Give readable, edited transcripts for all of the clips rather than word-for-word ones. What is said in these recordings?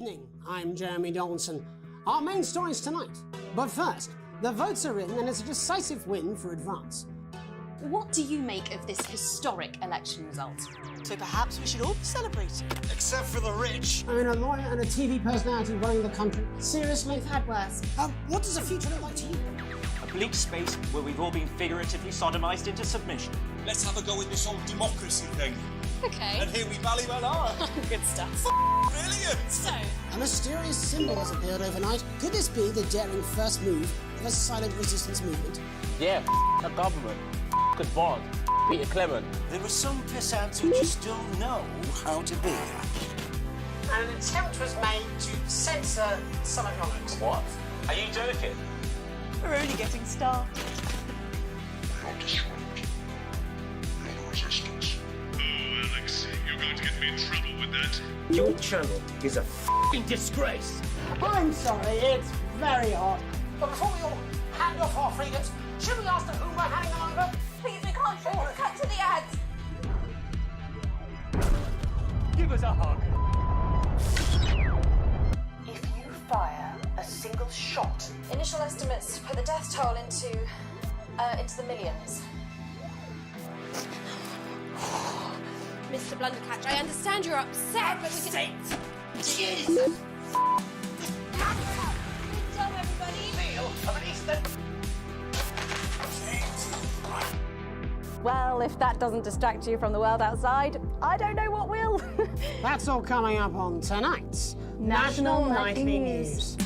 evening, I'm Jeremy Donaldson. Our main stories tonight. But first, the votes are in and it's a decisive win for Advance. What do you make of this historic election result? So perhaps we should all be celebrating. Except for the rich. I mean, a lawyer and a TV personality running the country. Seriously? We've had worse. What does the future look like to you? A bleak space where we've all been figuratively sodomized into submission. Let's have a go with this old democracy thing. Okay. And here we ballywell are. Good stuff. Brilliant! So, A mysterious symbol has appeared overnight. Could this be the daring first move of a silent resistance movement? Yeah, a government, a bond, Peter Clement. There are some pissants who just don't know how to be. An attempt was made to censor some of your notes. What? Are you joking? We're only getting started. No disrupt. No resistance. Oh, Alex, you're going to get me in trouble with that. Your channel is a f***ing disgrace. I'm sorry, it's very hot. But before we all hand off our freedoms, should we ask the who we're handing them over? please, we can't cut to the ads. Give us a hug. If you fire a single shot, Initial estimates put the death toll into the millions. Mr. Blundercatch, I understand you're upset, but we can... Jesus! Good job, everybody! Well, if that doesn't distract you from the world outside, I don't know what will. That's all coming up on tonight's National Nightly News.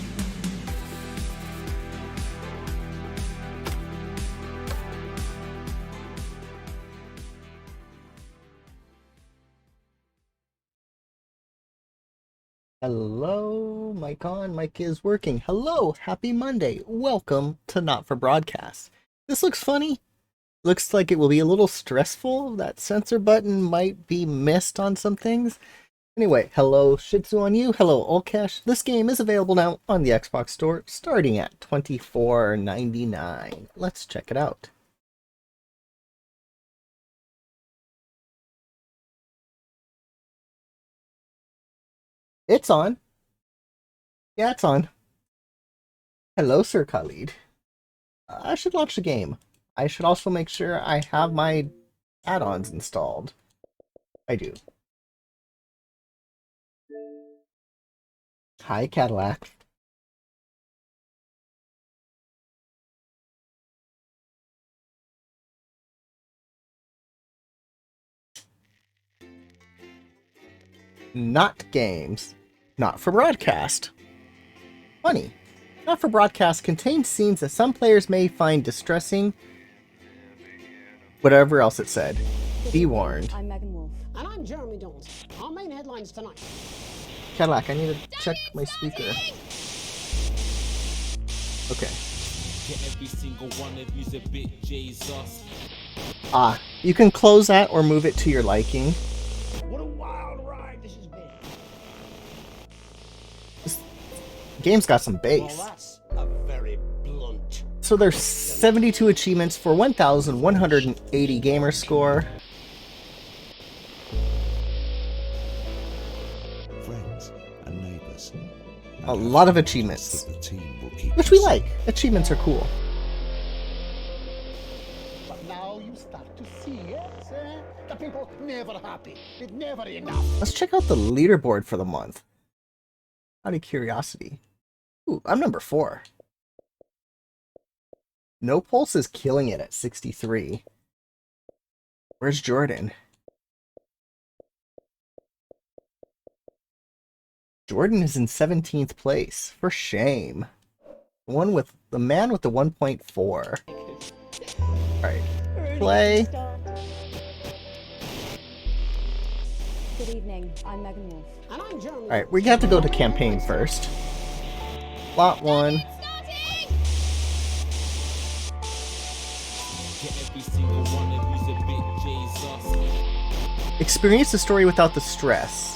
Hello, mic on, mic is working. Hello, happy Monday. Welcome to Not for Broadcast. This looks funny. Looks like it will be a little stressful. That censor button might be missed on some things. Anyway, hello Shih Tzu on you. Hello Olcash. This game is available now on the Xbox Store, starting at $24.99. Let's check it out. It's on. Yeah, it's on. Hello, Sir Khalid. I should launch the game. I should also make sure I have my add-ons installed. I do. Hi, Cadillac. Not games. Not for broadcast. Funny. Not for broadcast contains scenes that some players may find distressing. Whatever else it said. Be warned. I'm Megan Wolf. And I'm Jeremy Donaldson. Our main headlines tonight. Cadillac, I need to check my speaker. Okay. Every single one of you's a bit Jesus. Ah, you can close that or move it to your liking. What a wild ride this has been. This game's got some bass. Well, that's a very blunt. So there's 72 achievements for 1,180 gamer score. Friends and neighbours. A lot of achievements, The team will keep which we like. Achievements are cool. But now you start to see, yes? The people never happy. It's never enough. Let's check out the leaderboard for the month. Out of curiosity. Ooh, I'm number 4. No Pulse is killing it at 63. Where's Jordan? Jordan is in 17th place. For shame. The man with the 1.4. Alright. Play. Good evening, I'm Megan Wolf. And I'm Jeremy. Alright, we have to go to campaign first. Lot 1. Every single one of you's a bit Jesus. Experience the story without the stress.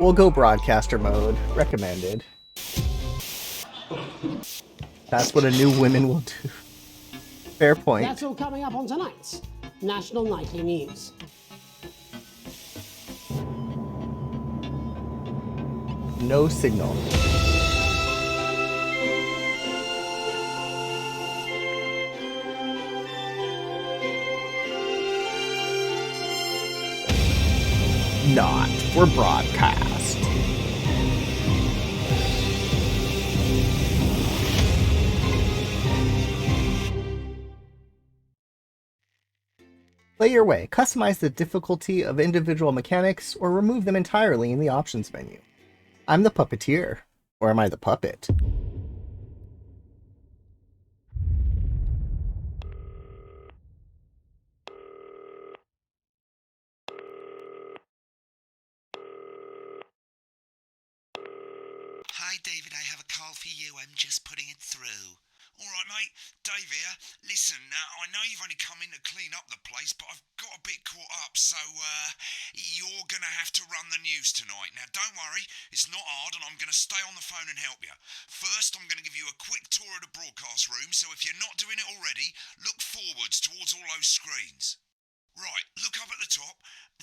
We'll go broadcaster mode. Recommended. That's what a new women will do. Fair point. That's all coming up on tonight's National Nightly News. no signal. Not for broadcast. Play your way. Customize the difficulty of individual mechanics or remove them entirely in the options menu. I'm the puppeteer. Or am I the puppet? Hi, David, I have a call for you. I'm just putting it through. All right, mate. Dave here. Listen, I know you've only come in to clean up the place, but I've got a bit caught up, so you're going to have to run the news tonight. Now, don't worry. It's not hard, and I'm going to stay on the phone and help you. First, I'm going to give you a quick tour of the broadcast room, so if you're not doing it already, look forwards towards all those screens. Right, look up at the top.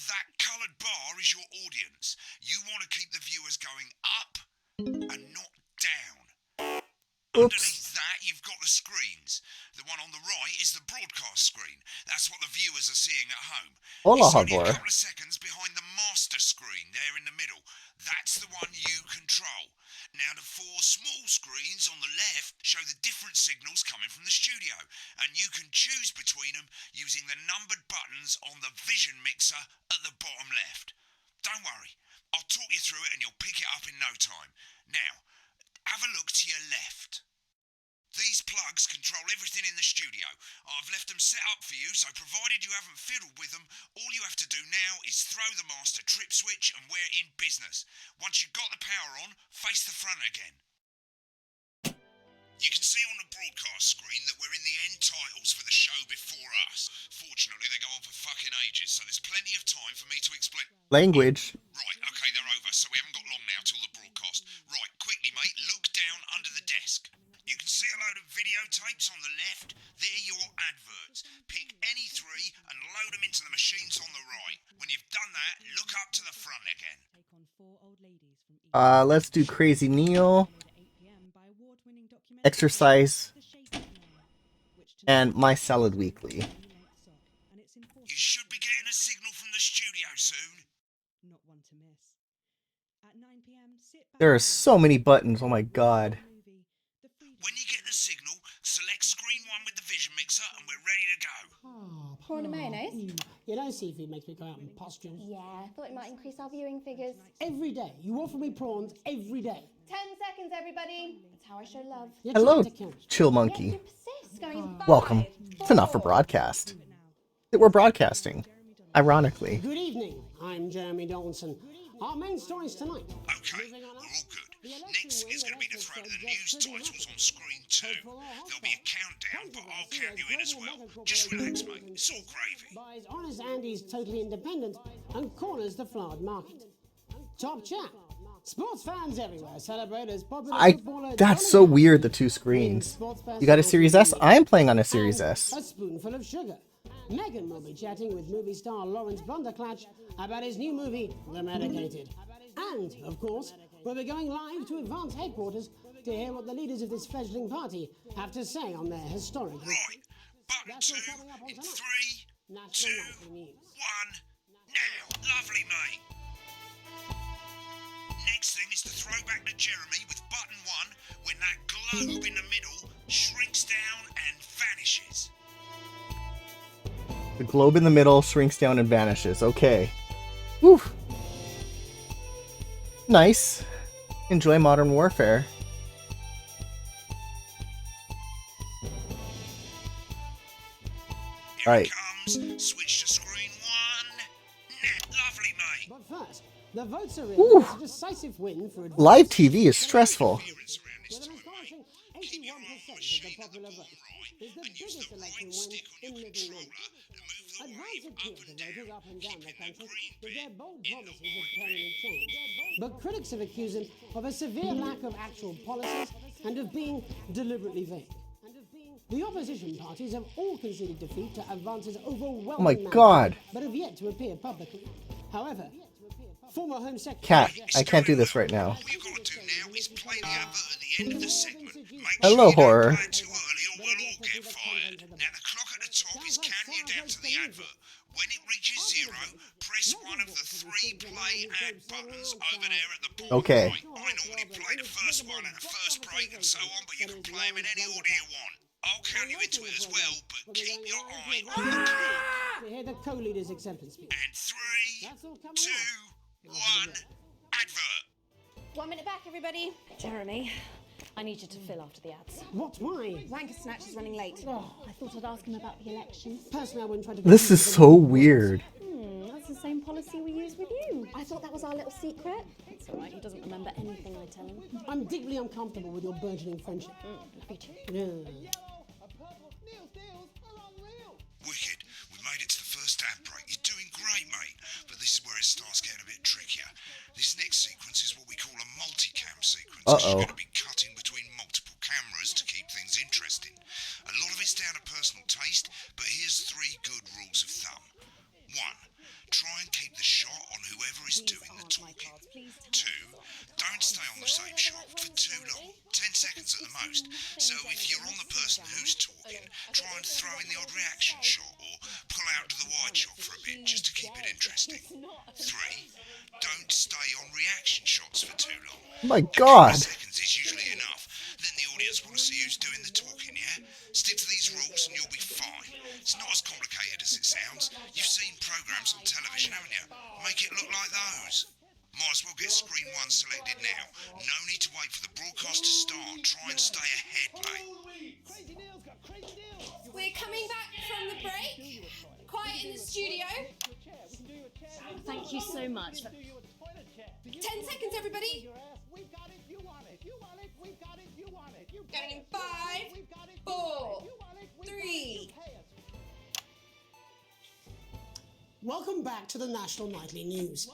That coloured bar is your audience. You want to keep the viewers going up and not down. Underneath that, you've got the screens. The one on the right is the broadcast screen. That's what the viewers are seeing at home. Hola, it's only Havor. a couple of seconds behind the master screen there in the middle. That's the one you control. Now, the four small screens on the left show the different signals coming from the studio, and you can choose between them using the numbered buttons on the vision mixer at the bottom left. Don't worry, I'll talk you through it and you'll pick it up in no time. Now, have a look to your left. These plugs control everything in the studio. I've left them set up for you, so provided you haven't fiddled with them, all you have to do now is throw the master trip switch and we're in business. Once you've got the power on, face the front again. You can see on the broadcast screen that we're in the end titles for the show before us. Fortunately, they go on for fucking ages, so there's plenty of time for me to explain. Language. Right, okay, they're over, so we haven't got long now till the broadcast. Right, quickly, mate, look down under the desk. You can see a load of videotapes on the left. They're your adverts. Pick any three and load them into the machines on the right. When you've done that, look up to the front again. Let's do Crazy Neil, Exercise, and My Salad Weekly. You should be getting a signal from the studio soon. There are so many buttons, oh my god. When you get the signal, select screen 1 with the vision mixer and we're ready to go. Prawn and mayonnaise? You know, seafood makes me go out in pustules. Yeah, I thought it might increase our viewing figures. Every day. You offer me prawns every day. 10 seconds, everybody. That's how I show love. You're Hello, trying to count. Chill Yes, Monkey. you persist. Going in 5, Welcome to Not for 4. Broadcast. That we're broadcasting, ironically. Good evening. I'm Jeremy Donaldson. Our main stories tonight. Okay, we're all good. Next is going to be the throw to the news titles on screen 2. There'll be a countdown, but I'll count you in as well. Just relax, mate. It's all gravy. Buys Honest Andy's Totally Independent and corners the flowered market. Top chat. Sports fans everywhere celebrate as popular footballer. That's so weird, the two screens. You got a Series S? I'm playing on a Series S. A spoonful of sugar. Meghan will be chatting with movie star Lawrence Blunderclatch about his new movie, The Medicated. And, of course, we'll be going live to Advance headquarters to hear what the leaders of this fledgling party have to say on their historic... Right, button 2 in 3, 2, 1, now. Lovely, mate. Next thing is to throw back to Jeremy with button 1 when that globe in the middle shrinks down and vanishes. The globe in the middle shrinks down and vanishes. Okay. Whew. Nice. Enjoy Modern Warfare. Here Right. it comes. Switch to screen 1. Nah, lovely, mate. But first, the votes are in. Ooh. It's a decisive win for Advance. Live TV is stressful. Appearance around this With an time, mate. astonishing Keep your eye on the 81% of machine the at the popular bottom vote. right Is the and use biggest the election right win stick on in your living controller memory. to move the Advance wave appealed up to and voters down, up and down the keeping the country green with their bit bold in the promises of white permanent bit. change. But critics have accused him of a severe lack of actual policies and of being deliberately vague. The opposition parties have all conceded defeat to Advance's overwhelming Oh my mandate, god. but have yet to appear publicly. However, former Home Secretary... Cat, I can't do this right now. All you've got end of the segment, make Hello, sure you don't horror. play it too early or we'll all get fired. Now the clock at the top is counting you down to the advert. When it reaches 0, press one of the 3 play ad buttons over there at the bottom Okay. right. I normally play the first one at the first break and so on, but you can play them in any order you want. I'll count you into it as well, but keep your eye on the clock. To hear the co-leader's acceptance speech. And 3, 2, 1, advert. 1 minute back, everybody. Jeremy, I need you to fill after the ads. What? Why? Wanker Snatch is running late. Oh, I thought I'd ask him about the election. personally, I wouldn't try to... This is so weird. That's the same policy we use with you. I thought that was our little secret. It's all right, he doesn't remember anything I tell him. I'm deeply uncomfortable with your burgeoning friendship. Me too. Yeah. Wicked, we made it to the first ad break. You're doing great, mate. But this is where it starts getting a bit trickier. This next sequence is what we call a multicam sequence. Uh-oh. You're going to be cutting between multiple cameras to keep things interesting. A lot of it's down to personal taste, but here's 3 good rules of thumb. 1. Try and keep the shot on whoever is doing the talking. 2. Don't stay on the same shot for too long, 10 seconds at the most. So if you're on the person who's talking, try and throw in the odd reaction shot or pull out to the wide shot for a bit just to keep it interesting. 3. Don't stay on reaction shots for too long. Oh my God. 20 seconds is usually enough. Then the audience want to see who's doing the talking, yeah? Stick to these rules and you'll be fine. It's not as complicated as it sounds. You've seen programs on television, haven't you? Make it look like those. Might as well get screen 1 selected now. No need to wait for the broadcast to start. Try and stay ahead, mate. We're coming back from the break. Quiet in the studio. Thank you so much. 10 seconds, everybody. Going in 5, 4, 3. Welcome back to the National Nightly News.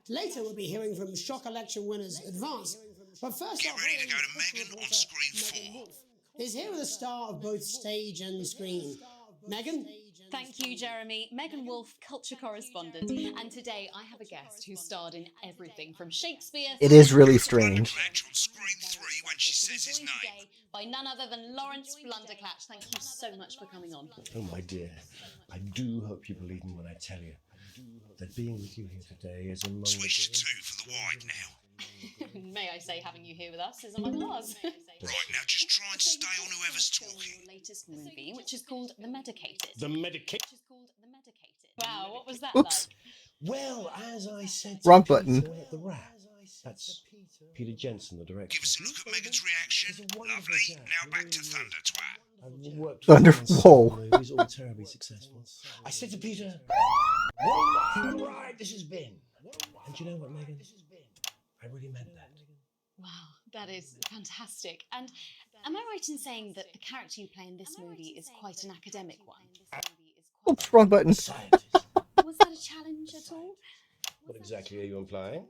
Later, we'll be hearing from shock election winners Advance. But first, Get ready to go to Megan on screen 4. Is here with a star of both stage and screen. Megan? Thank you, Jeremy. Megan Wolf, culture correspondent. And today I have a guest who starred in everything from Shakespeare... It is really strange. On screen 3 when she says his name. Today by none other than Lawrence Blunderclatch. Thank you so much for coming on. Oh, my dear. I do hope you believe me when I tell you that being with you here today is among Switch to 2 for the wide now. May I say, having you here with us is among ours. Right, now just try and stay on whoever's talking. Your latest movie, which is called The Medicated. The Medicated? Wow, what was that Oops. like? Well, as I said to Wrong Peter button. at the Rat, that's Peter Jensen, the director. Give us a look at Megan's reaction. Lovely. Now back to Thunder Twat. I've worked Thunder- with lots of whoa. movies, all terribly successful. I said to Peter, what a ride this has been. And you know what, Megan? I really meant that. Wow, that is fantastic. And am I right in saying that the character you play in this movie is quite an academic one? Oops, wrong button. Scientist. Was that a challenge at all? What exactly are you implying?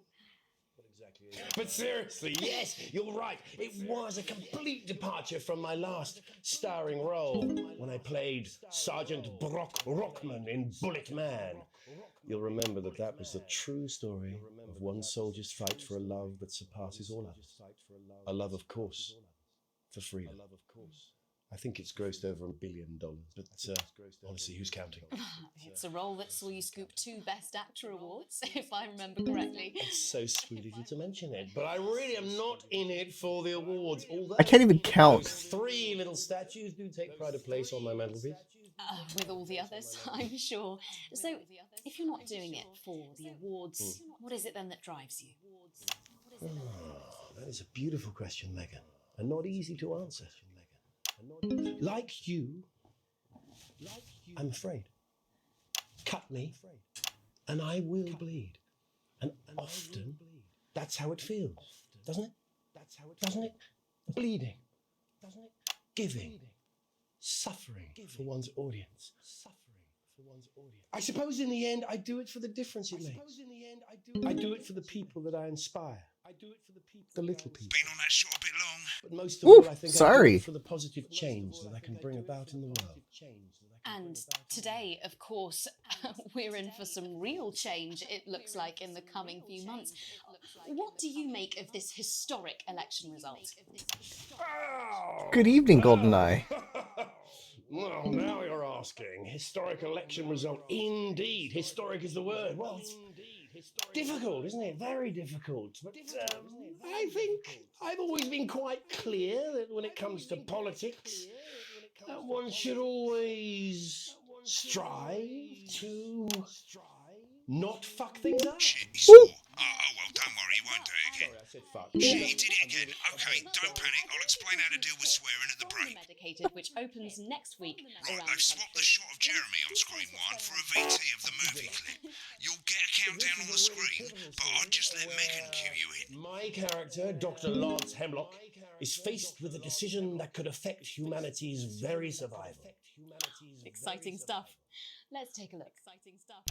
But seriously, yes, you're right. It was a complete departure from my last starring role when I played Sergeant Brock Rockman in Bullet Man. You'll remember that was the true story of one soldier's fight for a love that surpasses all others. A love, of course, for freedom. I think it's grossed over $1 billion, but honestly, who's counting? It's a role that saw you scoop 2 Best Actor awards, if I remember correctly. It's so sweet of you to mention it, but I really am not in it for the awards. Although I can't even count. those 3 little statues do take pride of place on my mantelpiece. With all the others, I'm sure. So, if you're not doing it for the awards, what is it then that drives you? That is a beautiful question, Megan, and not easy to answer. Like you, I'm afraid. Cut me, and I will bleed. And often, that's how it feels, doesn't it? Doesn't it? Bleeding. Doesn't it? Giving. Suffering for one's audience. I suppose in the end, I do it for the difference it makes. I do it for the people that I inspire. The little people. Been on that shot a bit long. But most of all, I think I do sorry. it for the positive change that I can bring about in the world. And today, of course, we're in for some real change, it looks like, in the coming few months. what do you make of this historic election result? Good evening, GoldenEye. Well, now you're asking. Historic election result. Indeed. Historic is the word. Well, it's difficult, isn't it? Very difficult. But I think I've always been quite clear that when it comes to politics, one should always strive to not fuck things up. Well, don't worry, he won't do it again. Sorry, I said fuck. Shit, he did it again. Okay, don't panic. I'll explain how to deal with swearing at the break. Medicated, which opens next week. Right, they've swapped the shot of Jeremy on screen 1 for a VT of the movie clip. You'll get a countdown on the screen, but I'd just let Megan cue you in. My character, Dr. Lance Hemlock, is faced with a decision that could affect humanity's very survival. Exciting stuff. Let's take a look. Exciting stuff.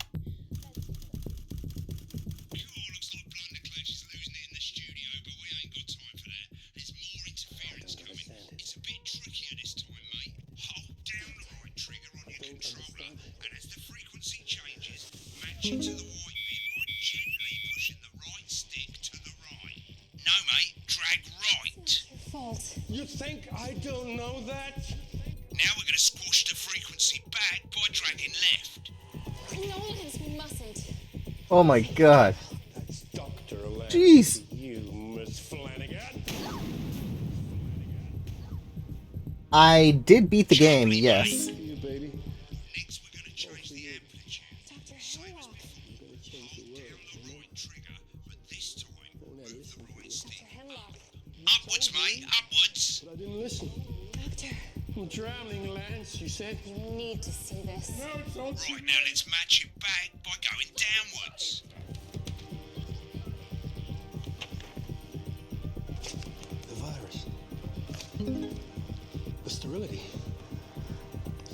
To the white bit by gently pushing the right stick to the right. No, mate, drag right. You think I don't know that? Now we're going to squash the frequency back by dragging left. No, we mustn't. Oh my god. That's Dr. Alex. Jeez. You, Miss Flanagan. I did beat the game, yes. You, baby. Next, we're going to change the amplitude. Same as before. Hold down the right trigger, but this time, move the right stick up. Upwards, mate, upwards. But I didn't listen. Doctor, I'm drowning, Lance, you said. you need to see this. No, it's not. Right, now let's match it back by going downwards. The virus. The sterility.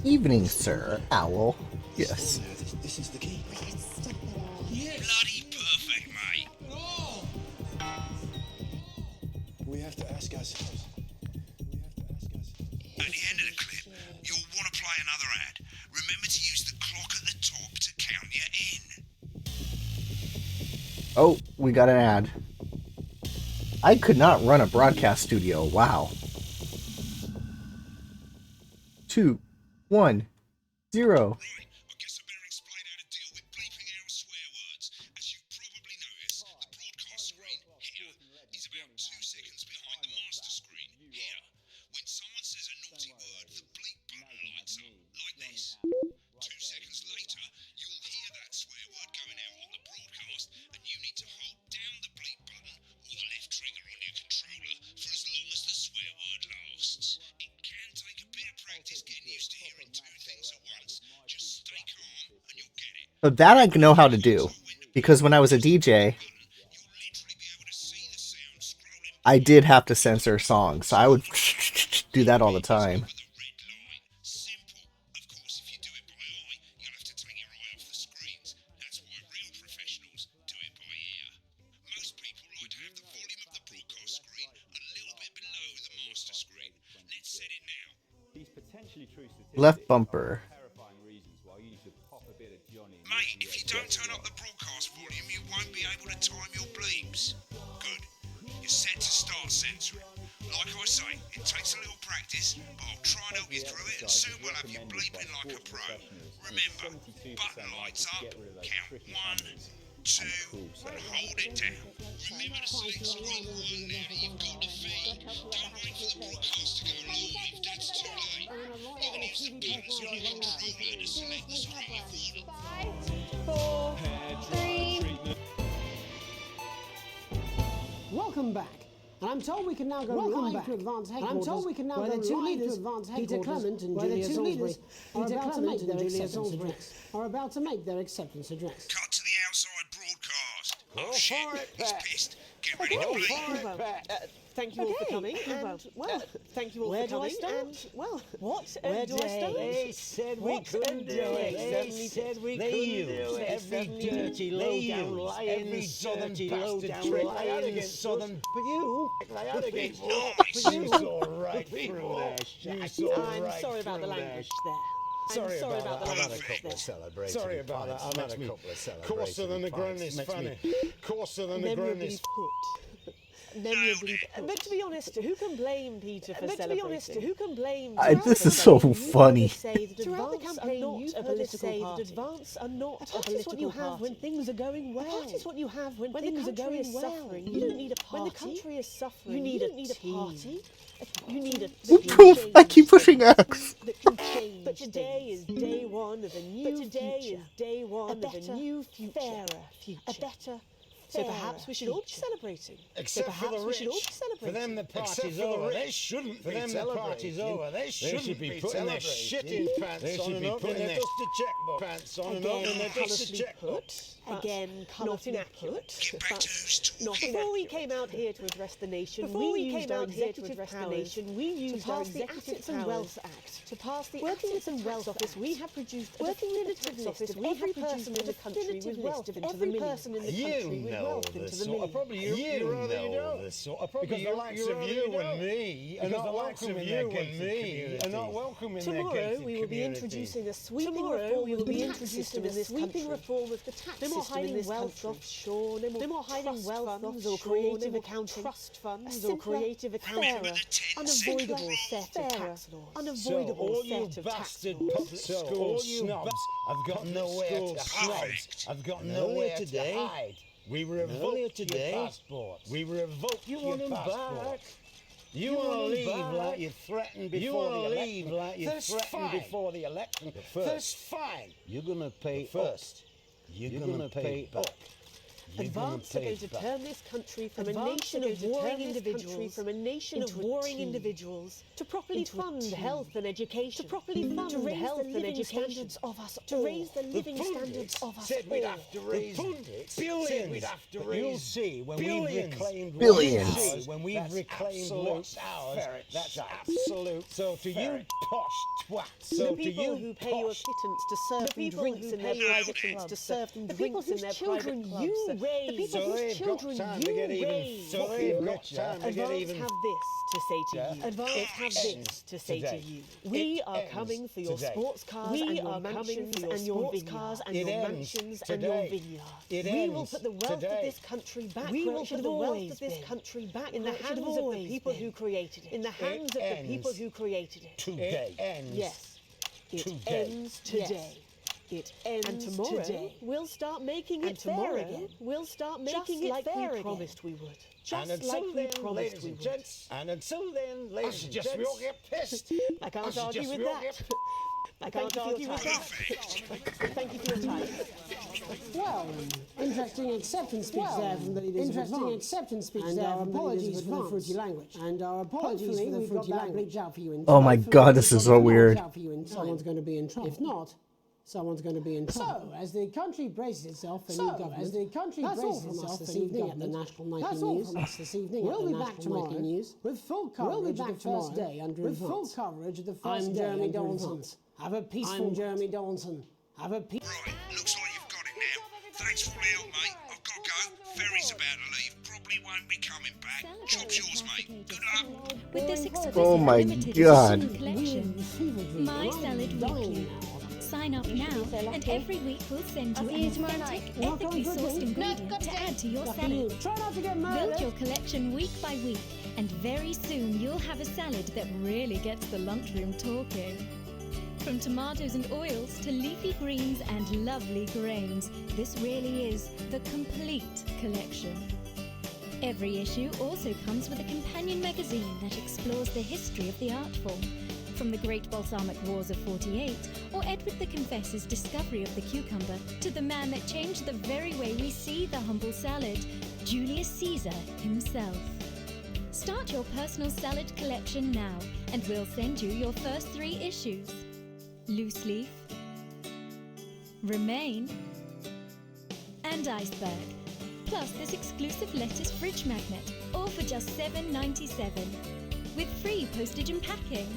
Evening, sir, owl. Yes. This is the key. Bloody perfect, mate. We have to ask ourselves. At the end of the clip, you'll want to play another ad. Remember to use the clock at the top to count you in. Oh, we got an ad. I could not run a broadcast studio. Wow. 2, 1, 0. Right, I guess I better explain how to deal with bleeping out swear words. As you've probably noticed, the broadcast screen here is about 2 seconds behind the master screen here. When someone says a naughty word, the bleep button lights up, like this. 2 seconds later, you'll hear that swear word going out on the broadcast, and you need to hold down the bleep button or the left trigger on your controller for as long as the swear word lasts. It can take a bit of practice getting used to hearing 2 things at once. Just stay calm and you'll get it. So that I know how to do, because when I was a DJ, I did have to censor songs, so I would do that all the time. Simple. Of course, if you do it by eye, you'll have to take your eye off the screens. That's why real professionals do it by ear. Most people like to have the volume of the broadcast screen a little bit below the master screen. Let's set it now. These potentially true statistics Left bumper. are terrifying reasons why you should pop a bit of Johnny. Mate, if you don't turn up the broadcast volume, you won't be able to time your bleeps. Good. You're set to start censoring. Like I say, it takes a little practice, but I'll try and help you through it, and soon we'll have you bleeping like a pro. Remember, button lights up, count 1, 2, and hold it down. Remember to select screen 1 now that you've got the feed. Don't wait for the broadcast to go live, that's too late. You can use the buttons on your controller to select the screen you want. 5, 4, 3. Welcome back. And I'm told we can now go live to advance headquarters. I'm told we can now go live to advance headquarters. Peter Clement and Julia Salisbury are about to make their acceptance address. Cut to the outside broadcast. Oh shit, he's pissed. Get ready to bleep. Thank you all for coming. And, well, thank you all for coming. And, well, where do I start? They said we couldn't do it. They said we couldn't do it. Every dirty, low-down, lying, dirty, low-down, lying, southern... But you... You saw right through there, Shaq. I'm sorry about the language there. Sorry about that. I've had a couple of celebrating. Sorry about that. I've had a couple of celebrating. Coarser than the grown is funny. Coarser than the grown is. But to be honest, who can blame Peter for celebrating? Who can blame? This is so funny. Throughout the campaign, you've heard us say that advance are not a political party. Is what you have when things are going well. That is what you have when things are going well. Suffering, you don't need a party. When the country is suffering, you need a party. You need a I keep pushing X. But today is day one of a new future. A better. So perhaps we should all be celebrating. Except for the rich. For them the party's over. They shouldn't be celebrating. They should be putting their shitting pants on and opening their dusty checkbook pants on and opening their dusty checkbook. Again, not inaccurate. Before we came out here to address the nation, we used our executive powers to pass the Assets and Wealth Act. To pass the Assets and Wealth Office, we have produced a definitive list of every person in the country with wealth into the millions. Because the likes of you and me are not welcome in their community. Tomorrow we will be introducing a sweeping reform of the tax system in this wealth offshore. No more hiding wealth funds or creative accounting. Trust funds or creative accounting. Unavoidable set of tax laws. Unavoidable set of tax laws. So all you snobs have got nowhere to hide. I've got nowhere to hide. We revoke your passports. We revoke your passport. You want to leave like you threatened before the election. That's fine. You're going to pay first. You're going to pay back. Advance are going to turn this country from a nation of warring individuals to properly fund health and education. To raise the living standards of us all. To raise the living standards of us all. Said we'd have to raise billions. You'll see when we've reclaimed billions. When we've reclaimed what's ours, that's absolute. So to you posh twats. So to you who pay your pittance to serve them drinks in their private clubs. To serve them drinks in their private clubs. The people whose children you raise. Advance have this to say to you. Advance have this to say to you. We are coming for your sports cars and your mansions and your vineyards. We will put the wealth of this country back. We will put the wealth of this country back in the hands of the people who created it. In the hands of the people who created it. Today. Yes. It ends today. It ends and tomorrow today. We'll start making it fair again. We'll start making it fair again. We promised we would. Just like we promised we would. And until then, ladies and gents, we all get pissed. I can't argue with that. Thank you for your time. Well, interesting acceptance speech there from the leaders of advance. And our apologies for the fruity language. And our apologies for the fruity language. Oh my god, this is so weird. Someone's going to be in trouble. If not, someone's going to be in trouble. So, as the country braces itself for new government, that's all from us this evening at the National Nightly News. We'll be back tomorrow with full coverage of the first day under advance. I'm Jeremy Donaldson. Have a peaceful. I'm Jeremy Donaldson. Have a peaceful. Right, looks like you've got it now. Thanks for all the help, mate. I've got to go. Ferry's about to leave. Probably won't be coming back. Job's yours, mate. Good luck. With this exclusive Oh my limited god. edition collection, My Salad Weekly. Sign up now, and every week we'll send you an authentic, ethically sourced ingredient to add to your salad. Build your collection week by week, and very soon you'll have a salad that really gets the lunchroom talking. From tomatoes and oils to leafy greens and lovely grains, this really is the complete collection. Every issue also comes with a companion magazine that explores the history of the art form, from the Great Balsamic Wars of '48 or Edward the Confessor's discovery of the cucumber to the man that changed the very way we see the humble salad, Julius Caesar himself. Start your personal salad collection now, and we'll send you your first 3 issues. Loose Leaf, Remain, and Iceberg. Plus this exclusive lettuce fridge magnet, all for just $7.97, with free postage and packing.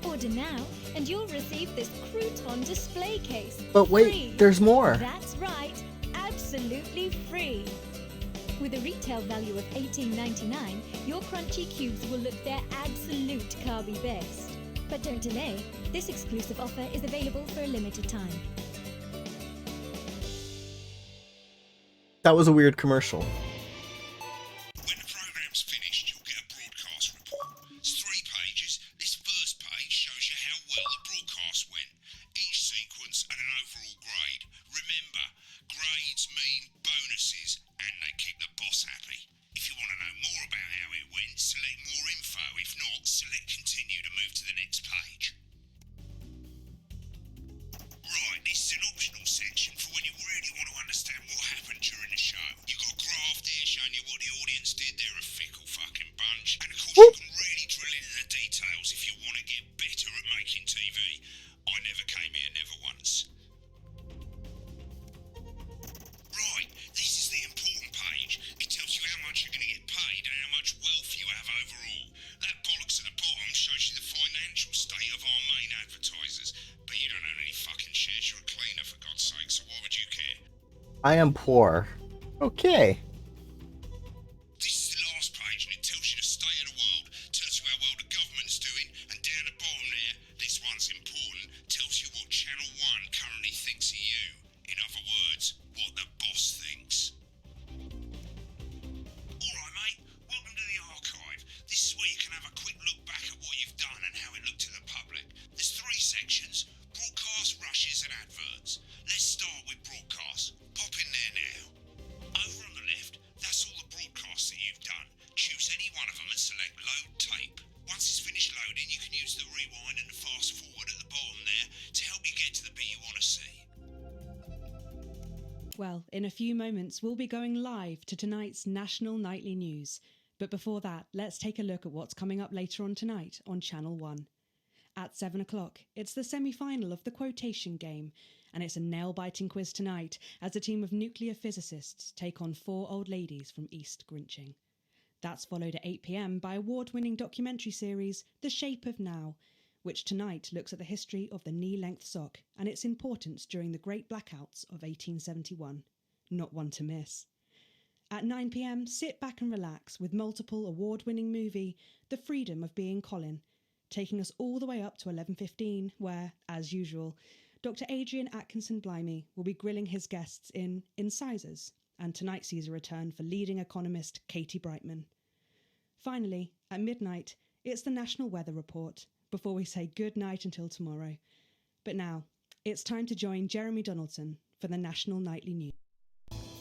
Order now, and you'll receive this crouton display case. But wait, free. there's more. That's right, absolutely free. With a retail value of $18.99, your crunchy cubes will look their absolute carby best. But don't delay. This exclusive offer is available for a limited time. That was a weird commercial. When the program's finished, you'll get a broadcast report. It's 3 pages. This first page shows you how well the broadcast went. Each sequence and an overall grade. Remember, grades mean bonuses, and they keep the boss happy. If you want to know more about how it went, select more info. If not, select continue to move to the next page. Right, this is an optional section for when you really want to understand what happened during the show. You got a graph there showing you what the audience did. They're a fickle fucking bunch. And of course you can really drill into the details if you want to get better at making TV. I never came here, never once. Right, this is the important page. It tells you how much you're going to get paid and how much wealth you have overall. That bollocks at the bottom shows you the financial state of our main advertisers. But you don't own any fucking shares, you're a cleaner for God's sake, so why would you care? I am poor. Okay. This is the last page and it tells you the state of the world, tells you how well the government's doing, and down the bottom there, this one's important, tells you what Channel 1 currently thinks of you. In other words, what the boss thinks. Alright mate, welcome to the archive. This is where you can have a quick look back at what you've done and how it looked to the public. There's 3 sections: broadcast, rushes and adverts. Let's start with broadcast. Pop in there now. Over on the left, that's all the broadcasts that you've done. Choose any one of them and select load tape. Once it's finished loading, you can use the rewind and the fast forward at the bottom there to help you get to the bit you want to see. Well, in a few moments, we'll be going live to tonight's National Nightly News. But before that, let's take a look at what's coming up later on tonight on Channel 1. At 7 o'clock, it's the semi-final of the quotation game, and it's a nail-biting quiz tonight as a team of nuclear physicists take on 4 old ladies from East Grinching. That's followed at 8 p.m. by award-winning documentary series The Shape of Now, which tonight looks at the history of the knee-length sock and its importance during the Great Blackouts of 1871. Not one to miss. At 9 p.m, sit back and relax with multiple award-winning movie The Freedom of Being Colin, taking us all the way up to 11:15, where, as usual, Dr. Adrian Atkinson Blimey will be grilling his guests in Incisors, and tonight sees a return for leading economist Katie Brightman. Finally, at midnight, it's the National Weather Report, before we say good night until tomorrow. But now, it's time to join Jeremy Donaldson for the National Nightly News.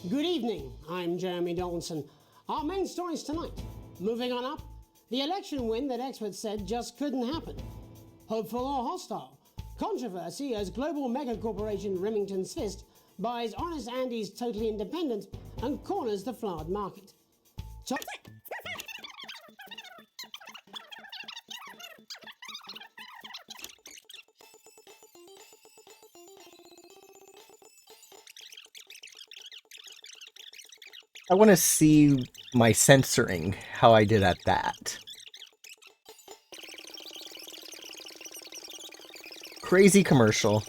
Good evening, I'm Jeremy Donaldson. Our main stories tonight. Moving on up, the election win that experts said just couldn't happen. Hopeful or hostile? Controversy as global mega corporation Remington's Fist buys Honest Andy's Totally Independent and corners the flowered market. I want to see my censoring, how I did at that. Crazy commercial.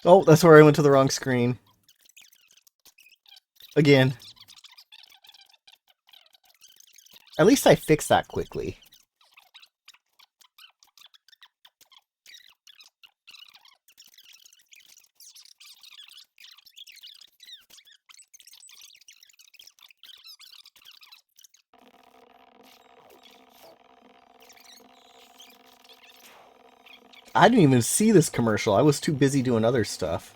Oh, that's where I went to the wrong screen. Again. At least I fixed that quickly. I didn't even see this commercial. I was too busy doing other stuff.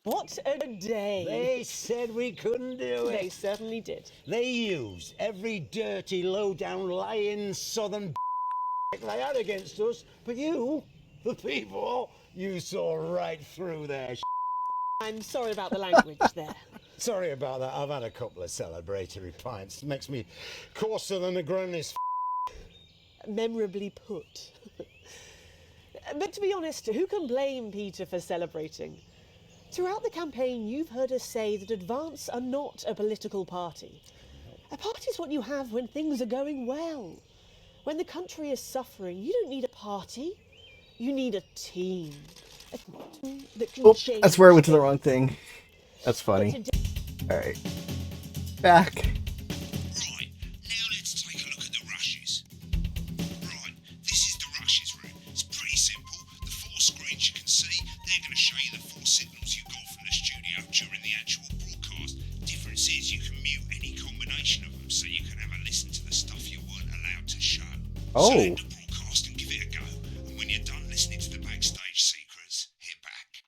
What a day! They said we couldn't do it. They certainly did. They used every dirty, low-down, lying southern they had against us, but you, the people, you saw right through their I'm sorry about the language there. Sorry about that. I've had a couple of celebratory pints. It makes me coarser than a granny's memorably put. But to be honest, who can blame Peter for celebrating? Throughout the campaign, you've heard us say that Advance are not a political party. A party is what you have when things are going well. When the country is suffering, you don't need a party. You need a team. A team that can change. I swear I went to the wrong thing. That's funny. Alright. Back. Right, now let's take a look at the rushes. Right, this is the rushes room. It's pretty simple. The 4 screens you can see, they're going to show you the 4 signals you got from the studio during the actual broadcast. Difference is you can mute any combination of them, so you can have a listen to the stuff you weren't allowed to show. Oh. So end the broadcast and give it a go. And when you're done listening to the backstage secrets, hit back.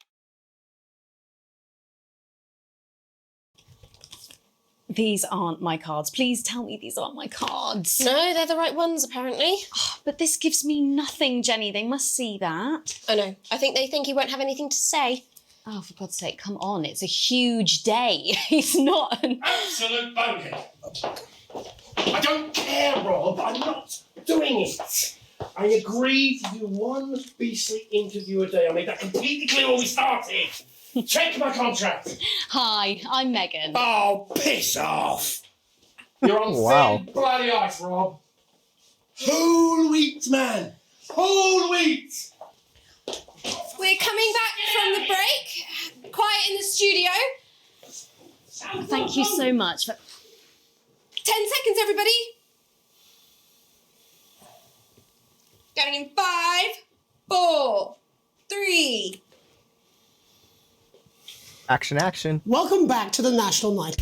These aren't my cards. Please tell me these aren't my cards. No, they're the right ones, apparently. Oh, but this gives me nothing, Jenny. They must see that. I know. I think they think he won't have anything to say. Oh, for God's sake, come on. It's a huge day. He's not an... Absolute bonehead. I don't care, Rob. I'm not doing it. I agreed to do one beastly interview a day. I made that completely clear when we started. Check my contract. Hi, I'm Megan. Oh, piss off. You're on thin bloody ice, Rob. Whole wheat, man. Whole wheat. We're coming back from the break. Quiet in the studio. Thank you so much. 10 seconds, everybody. Going in 5, 4, 3. Action, action. Welcome back to the National Night.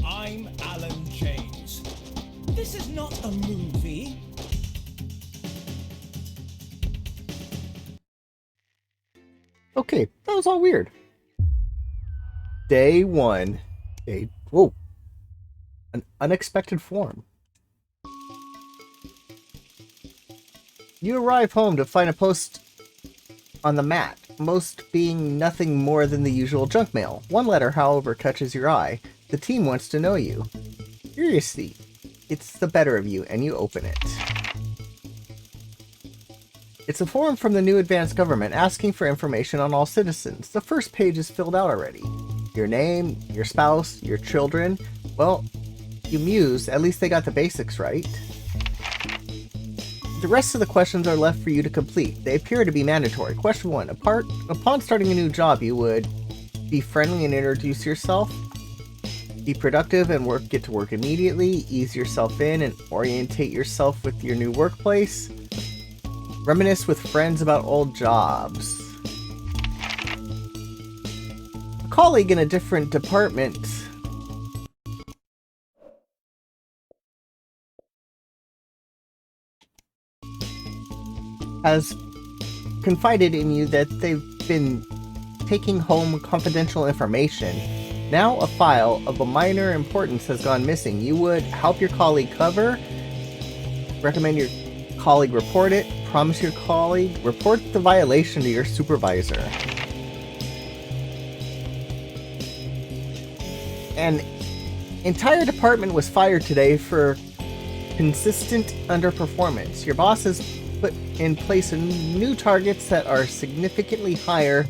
I'm Alan James. This is not a movie. Okay, that was all weird. Day 1. Whoa. An unexpected form. You arrive home to find a post on the mat, most being nothing more than the usual junk mail. One letter, however, catches your eye. The team wants to know you. Curiously, it's the better of you, and you open it. It's a form from the new advanced government asking for information on all citizens. The first page is filled out already. Your name, your spouse, your children. Well, you muse, at least they got the basics right. The rest of the questions are left for you to complete. They appear to be mandatory. Question 1. Upon starting a new job, you would be friendly and introduce yourself. Be productive and get to work immediately. Ease yourself in and orientate yourself with your new workplace. Reminisce with friends about old jobs. A colleague in a different department has confided in you that they've been taking home confidential information. Now a file of a minor importance has gone missing. You would help your colleague cover, recommend your colleague report it, promise your colleague, report the violation to your supervisor. An entire department was fired today for consistent underperformance. Your boss has put in place new targets that are significantly higher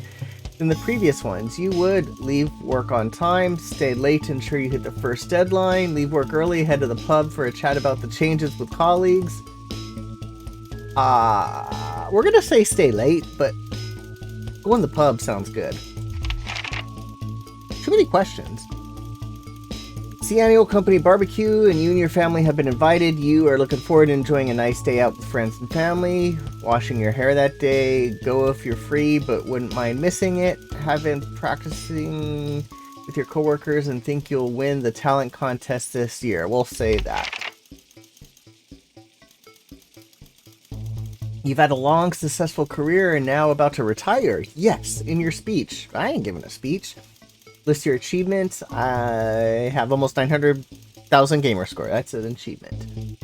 than the previous ones. You would leave work on time, stay late to ensure you hit the first deadline, leave work early, head to the pub for a chat about the changes with colleagues. We're gonna say stay late, but going to the pub sounds good. Too many questions. It's the annual company barbecue, and you and your family have been invited. You are looking forward to enjoying a nice day out with friends and family, washing your hair that day, go if you're free but wouldn't mind missing it, have been practicing with your coworkers and think you'll win the talent contest this year. We'll say that. You've had a long, successful career and now about to retire. Yes, in your speech. I ain't giving a speech. List your achievements. I have almost 900,000 gamer score. That's an achievement.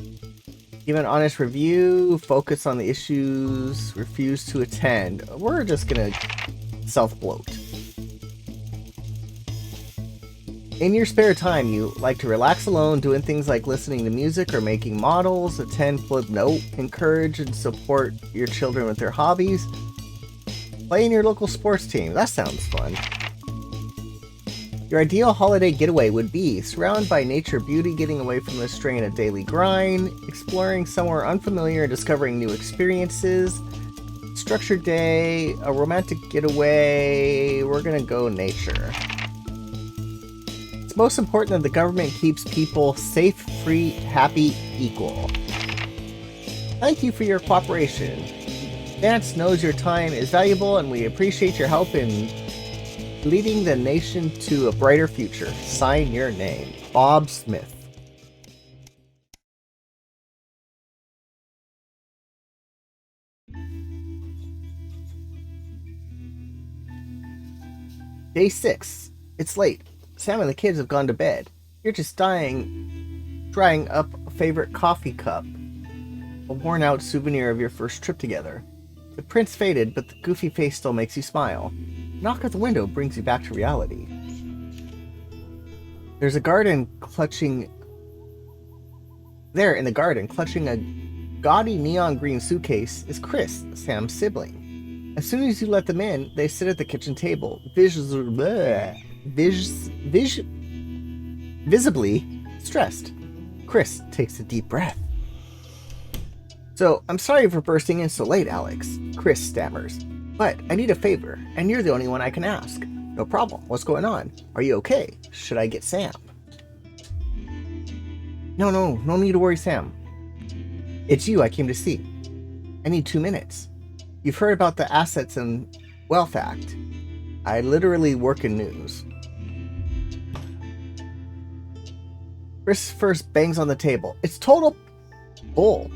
Give an honest review, focus on the issues, refuse to attend. We're just gonna self-bloat. In your spare time, you like to relax alone, doing things like listening to music or making models, attend flip note, encourage and support your children with their hobbies, play in your local sports team. That sounds fun. Your ideal holiday getaway would be surrounded by nature beauty, getting away from the strain of daily grind, exploring somewhere unfamiliar, discovering new experiences, structured day, a romantic getaway. We're gonna go nature. It's most important that the government keeps people safe, free, happy, equal. Thank you for your cooperation. Vance knows your time is valuable and we appreciate your help in leading the nation to a brighter future. Sign your name. Bob Smith. Day 6. It's late. Sam and the kids have gone to bed. You're just drying up a favorite coffee cup. A worn out souvenir of your first trip together. The print's faded, but the goofy face still makes you smile. Knock at the window brings you back to reality. There's a garden clutching... There, in the garden, clutching a gaudy neon green suitcase, is Chris, Sam's sibling. As soon as you let them in, they sit at the kitchen table, visibly stressed. Chris takes a deep breath. So, I'm sorry for bursting in so late, Alex, Chris stammers. But I need a favor, and you're the only one I can ask. No problem. What's going on? Are you okay? Should I get Sam? No need to worry, Sam. It's you I came to see. I need 2 minutes. You've heard about the Assets and Wealth Act. I literally work in news. Chris first bangs on the table. It's total bull.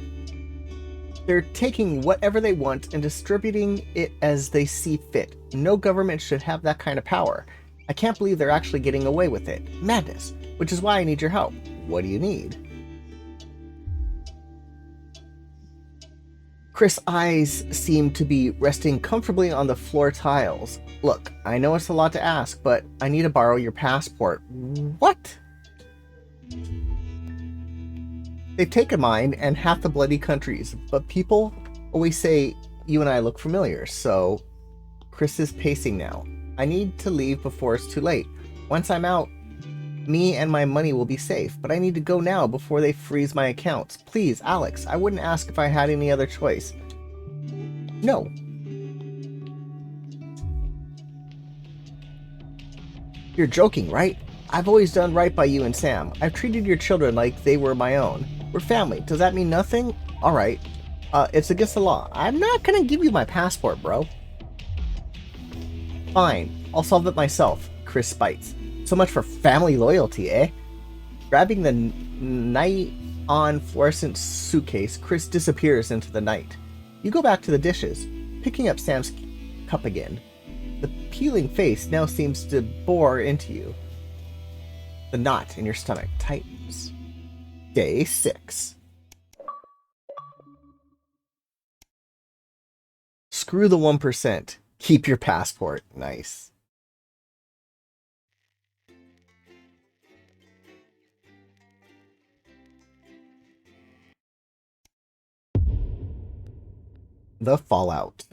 They're taking whatever they want and distributing it as they see fit. No government should have that kind of power. I can't believe they're actually getting away with it. Madness. Which is why I need your help. What do you need? Chris' eyes seem to be resting comfortably on the floor tiles. Look, I know it's a lot to ask, but I need to borrow your passport. What? They've taken mine and half the bloody countries, but people always say you and I look familiar, so Chris is pacing now. I need to leave before it's too late. Once I'm out, me and my money will be safe, but I need to go now before they freeze my accounts. Please, Alex, I wouldn't ask if I had any other choice. No. You're joking, right? I've always done right by you and Sam. I've treated your children like they were my own. We're family. Does that mean nothing? Alright. It's against the law. I'm not gonna give you my passport, bro. Fine. I'll solve it myself, Chris spites. So much for family loyalty, eh? Grabbing the neon fluorescent suitcase, Chris disappears into the night. You go back to the dishes, picking up Sam's cup again. The peeling face now seems to bore into you. The knot in your stomach tightens. Day 6. Screw the 1%. Keep your passport. Nice. The Fallout.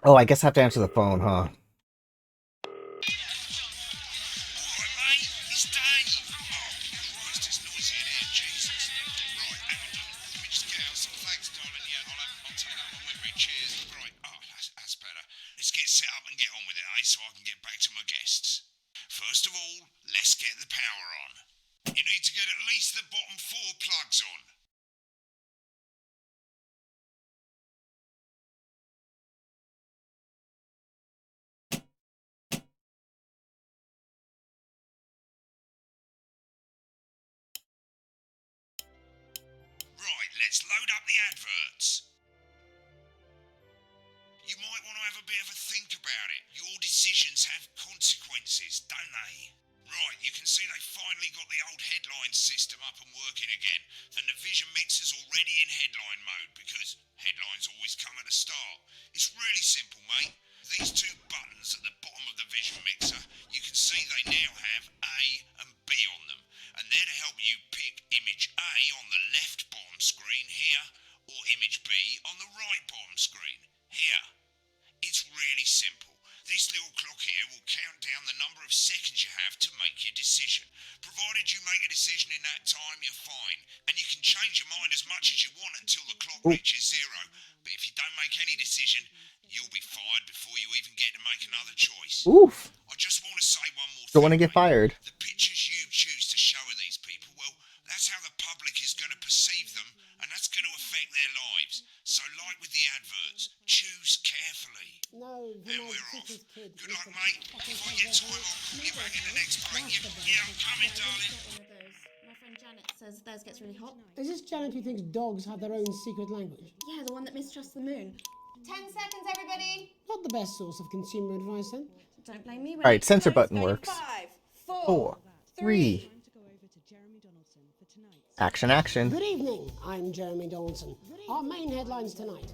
Oh, I guess I have to answer the phone, huh? Let's get set up and get on with it, eh? So I can get back to my guests. First of all, let's get the power on. You need to get at least the bottom 4 plugs on. Right, let's load up the adverts. You might want to have a bit of a think about it. Your decision. consequences, don't they? Right, you can see they finally got the old headline system up and working again, and the Vision Mixer's already in headline mode, because headlines always come at the start. It's really simple, mate. These two buttons at the bottom of the Vision Mixer, you can see they now have A and B on them, and they're to help you pick image A on the left bottom screen here, or image B on the right bottom screen here. It's really simple. This little clock here will count down the number of seconds you have to make your decision. Provided you make a decision in that time, you're fine. And you can change your mind as much as you want until the clock reaches zero. But if you don't make any decision, you'll be fired before you even get to make another choice. Oof. I just want to say one more thing. Don't want to get fired. The pictures you choose to show of these people, well, that's how the public is going to perceive them, and that's going to affect their lives. So like with the adverts, choose carefully. No, and we're off. Good luck, mate. If I get time, I'll call you back in the next break. Yeah, I'm coming, darling. My friend Janet says theirs gets really hot. Is this Janet who thinks dogs have their own secret language? Yeah, the one that mistrusts the moon. 10 seconds, everybody. Not the best source of consumer advice, then. Don't blame me. Alright, censor button works. 5, 4, 3. Action, action. Good evening, I'm Jeremy Donaldson. Our main headlines tonight.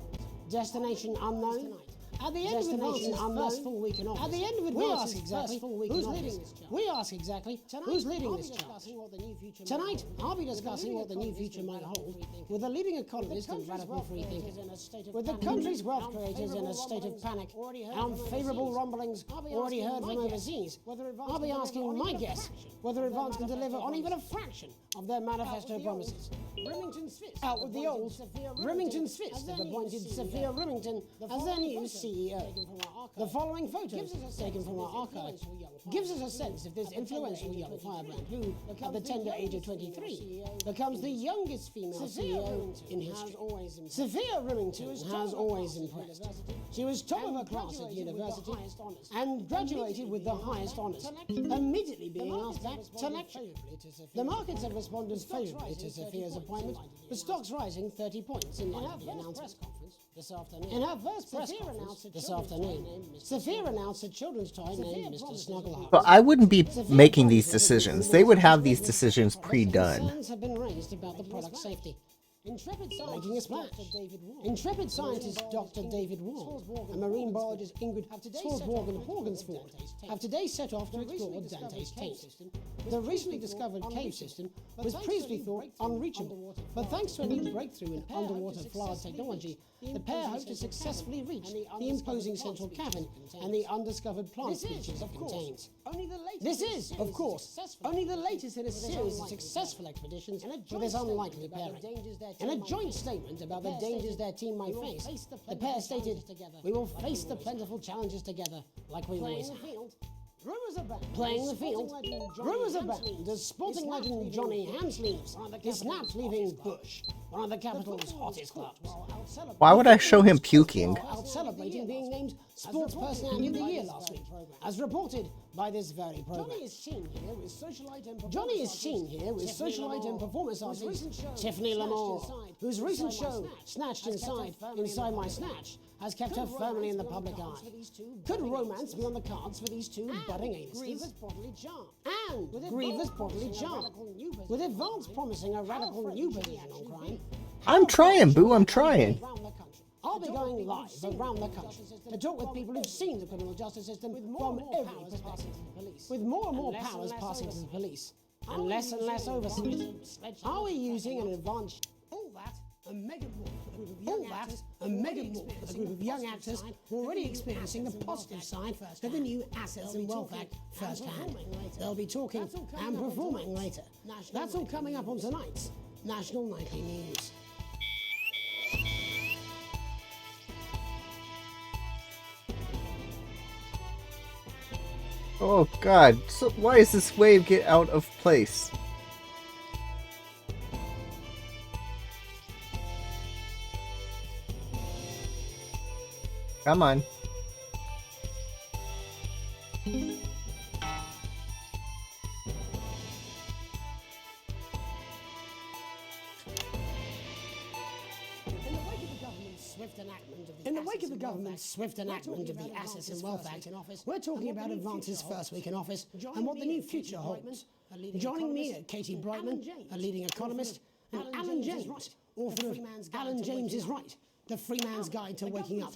Destination unknown. At the end of Advance's first full week in office, we ask exactly who's leading this chart. We ask exactly who's leading this chart. Tonight, I'll be discussing what the new future might hold with a leading economist and radical free thinker. With the country's wealth creators in a state of panic and unfavourable rumblings already heard from overseas, I'll be asking my guess whether Advance can deliver on even a fraction of their manifesto promises. Out with the old. Remington's Fist have appointed Sophia Remington as their new CEO. The following photos, taken from our archive, gives us a sense of this influential young firebrand who, at the tender age of 23, becomes the youngest female CEO in history. Sophia Remington has always impressed. She was top of her class at university and graduated with the highest honours, immediately being asked back to lecture. The markets have responded favourably to Sophia's appointment, with stocks rising 30 points in light of the announcement. This afternoon. In her first press conference this afternoon, Sophia announced a children's toy named Mr. Snuggleheart. But I wouldn't be making these decisions. They would have these decisions pre-done. Concerns have been raised about the product's safety. Making a splash. Intrepid scientist Dr. David Wong and marine biologist Ingrid Swarsborg and Horgensford have today set off to explore Dante's taint. The recently discovered cave system was previously thought unreachable, but thanks to a new breakthrough in underwater flood technology, the pair hope to successfully reach the imposing central cavern and the undiscovered plant species it contains. This is, of course, only the latest in a series of successful expeditions for this unlikely pairing. In a joint statement about the dangers their team might face, the pair stated, "We will face the plentiful challenges together like we always have." Playing the field. Rumours abound as sporting legend Johnny Hamsleeves is snapped leaving Bush, one of the capital's hottest clubs. Why would I show him puking? Out celebrating being named Sports Personality of the Year last week, as reported by this very program. Johnny is seen here with socialite and performance artist Tiffany Lamore, whose recent show, Snatched Inside My Snatch, has kept her firmly in the public eye. Could romance be on the cards for these two budding A-listers? Grievous bodily charm. With Advance promising a radical new position on crime. I'm trying, Boo, I'm trying. I'll be going live around the country to talk with people who've seen the criminal justice system from every perspective. With more and more powers passing to the police, and less oversight. Are we using an advanced... All that, and mega more for a group of young actors who are already experiencing the positive side of the new Assets and Wealth Act firsthand. They'll be talking and performing later. That's all coming up on tonight's National Nightly News. Oh god, so why does this wave get out of place? Come on. In the wake of the government's swift enactment of In the wake of the government's swift enactment of the Assets and Wealth Act, we're talking about Advance's first week in office and what the new future holds. Joining me are Katie Brightman, a leading economist, and Alan James, author of Alan James is Right, the Free Man's Guide to Waking Up.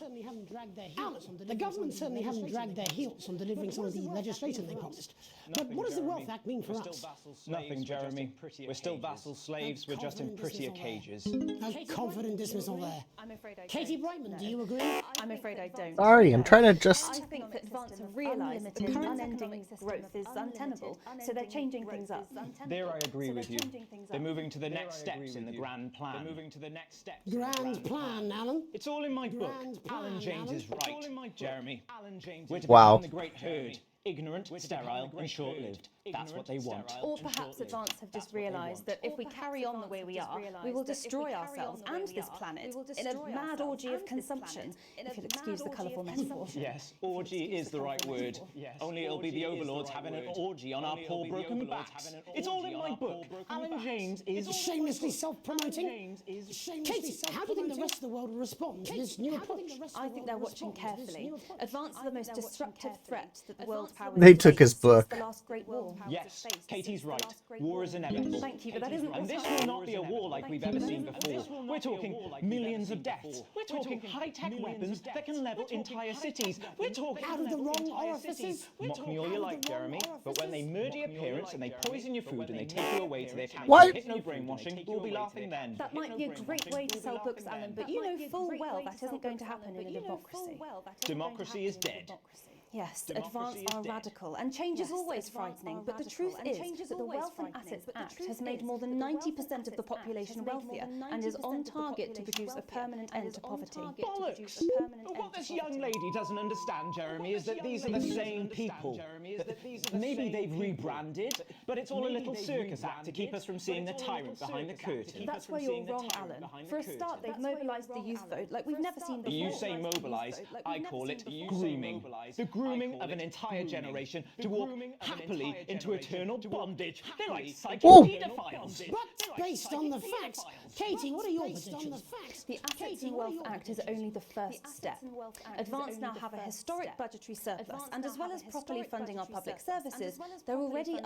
Alan, the government certainly haven't dragged their heels on delivering some of the legislation they promised. But what does the Wealth Act mean for us? Nothing, Jeremy. We're still vassal slaves, we're just in prettier cages. A confident dismissal there. I'm afraid I don't. Katie Brightman, do you agree? I'm afraid I don't. Sorry, I'm trying to I just... think that Advance have realised that the current unending growth is untenable, so they're changing things up. There I agree with you. They're moving to the next steps in the grand plan. Grand plan, Alan. It's all in my book. plan, Alan James is Alan. right, Jeremy. We're to Wow. become the great herd. Ignorant, sterile, and short-lived. That's what they want. Or perhaps Advance have just realised that if we carry on the way we are, we will destroy ourselves and this planet in a mad orgy of consumption, if you'll excuse the colourful metaphor. Yes, orgy is the right word. Only it'll be the overlords having an orgy on our poor broken backs. It's all in my book. Alan James is... Shamelessly self-promoting. Katie, how do you think the rest of the world will respond to this new approach? I think they're watching carefully. Advance are the most disruptive threat that the world powers They took his face book. since the last Great War. Yes, Katie's right. War is inevitable. Thank you, but that isn't And this will not be a war like we've ever seen before. We're talking millions of deaths. We're talking high-tech weapons that can level entire cities. We're talking out of the wrong orifices. Mock me all you like, Jeremy, but when they murder your parents and they poison your food and they take you away to their camp What? and hypno brainwashing, we'll be laughing then. That might be a great way to sell books, Alan, but you know full well that isn't going to happen in a democracy. Democracy is dead. Yes, Advance are radical, and change is always frightening, but the truth is that the Wealth and Assets Act has made more than 90% of the population wealthier and is on target to produce a permanent end to poverty. Bollocks! What this young lady doesn't understand, Jeremy, is that these are the same people. Maybe they've rebranded, but it's all a little circus act to keep us from seeing the tyrant behind the curtain. That's where you're wrong, Alan. For a start, they've mobilised the youth vote like we've never seen before. You say mobilise, I call it grooming. The grooming of an entire generation to walk happily into eternal bondage. They're like psychic pedophiles. But based on the facts, Katie, what are your predictions? The Assets and Wealth Act is only the first step. Advance now have a historic budgetary surplus, and as well as properly funding our public services, they're already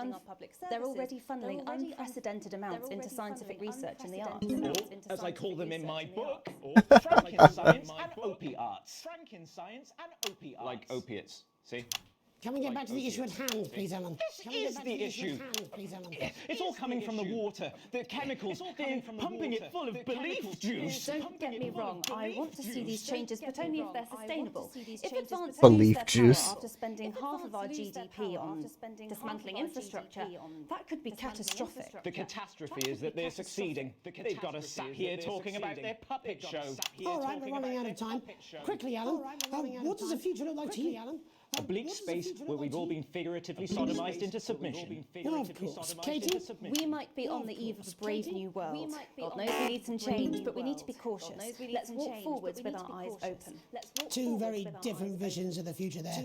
funneling unprecedented amounts into scientific research in the arts. Or, as I call them in my book, Franken-science and opiates. Franken-science and opiates. Like opiates. See? Can we get back to the issue at hand, please, Alan? This is the issue. It's all coming from the water, the chemicals, they're pumping it full of belief juice. Don't get me wrong, I want to see these changes, but only if they're sustainable. If Advance Belief lose their juice. power after spending half of our GDP on dismantling infrastructure, that could be catastrophic. The catastrophe is that they're succeeding. They've got us sat here talking about their puppet show. All right, we're running out of time. Quickly, Alan, what does the future look like to you, Alan? A bleak space where we've all been figuratively sodomized into submission. Well, of course. Katie? We might be on the eve of a brave new world. God knows we need some change, but we need to be cautious. Let's walk forwards with our eyes open. Two very different visions of the future there.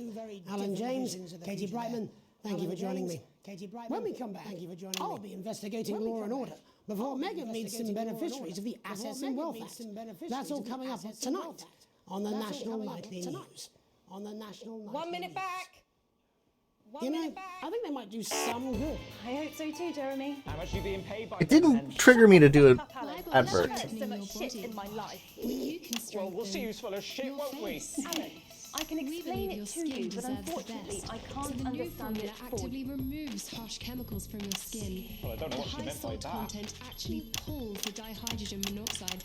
Alan James, Katie Brightman, thank you for joining me. When we come back, I'll be investigating Law and Order before Meghan meets some beneficiaries of the Assets and Wealth Act. That's all coming up tonight on the National Nightly News. On the National Nightly 1 minute back. You know, I think they might do some good. I hope so too, Jeremy. How much are you being paid by? It didn't trigger me to do an advert. I've had so much shit in my life. Well, we'll see who's full of shit, won't we? Alan, I can explain it to you, but unfortunately I can't understand it for actively you. removes harsh chemicals from your skin. Well, I don't know The what she high meant by salt that. content actually pulls the dihydrogen monoxide.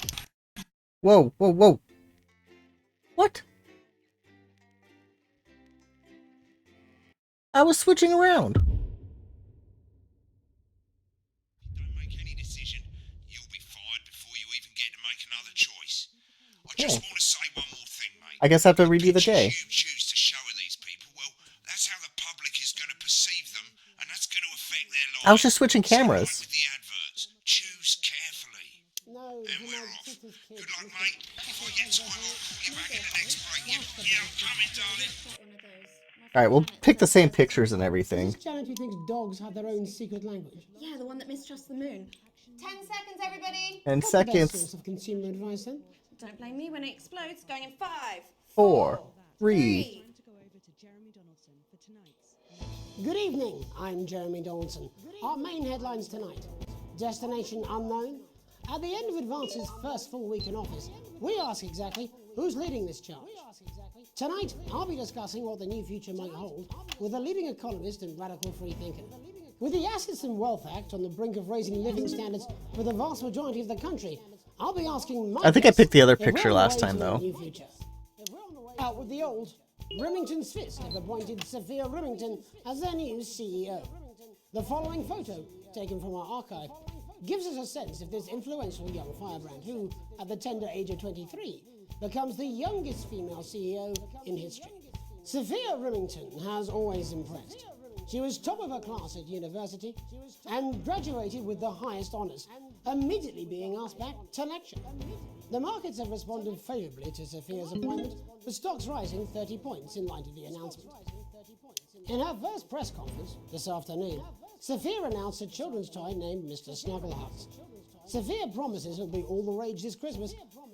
Whoa, whoa, whoa. What? I was switching around. Don't make any decision. You'll be fired before you even get to make another choice. I just want to say one more thing, mate. I guess I have to redo the day. You choose to show these people, well, that's how the public is going to perceive them, and that's going to affect their lives. I was just switching cameras. With the adverts, choose carefully. And we're off. Good luck, mate. If I get time, I'll call you back in the next break. Yeah, I'm coming, darling. Alright, we'll pick the same pictures and everything. Janet, who thinks dogs have their own secret language? Yeah, the one that mistrusts the moon. 10 seconds, everybody. And That's the best seconds. source of consumer advice, then. Don't blame me when it explodes. Going in 5, 4, 3. Good evening, I'm Jeremy Donaldson. Our main headlines tonight. Destination unknown. At the end of Advance's first full week in office, we ask exactly who's leading this charge. Tonight, I'll be discussing what the new future might hold with a leading economist and radical free thinker. With the Assets and Wealth Act on the brink of raising living standards for the vast majority of the country, I'll be asking my I think I picked the other if we're picture on the last way time, to a though. new future. Out with the old, Remington's Fist have appointed Sophia Remington as their new CEO. The following photo, taken from our archive, gives us a sense of this influential young firebrand who, at the tender age of 23, becomes the youngest female CEO in history. Sophia Remington has always impressed. She was top of her class at university and graduated with the highest honours, immediately being asked back to lecture. The markets have responded favourably to Sophia's appointment, with stocks rising 30 points in light of the announcement. In her first press conference this afternoon, Sophia announced a children's toy named Mr. Snugglehearts. Sophia promises it will be all the rage this Christmas,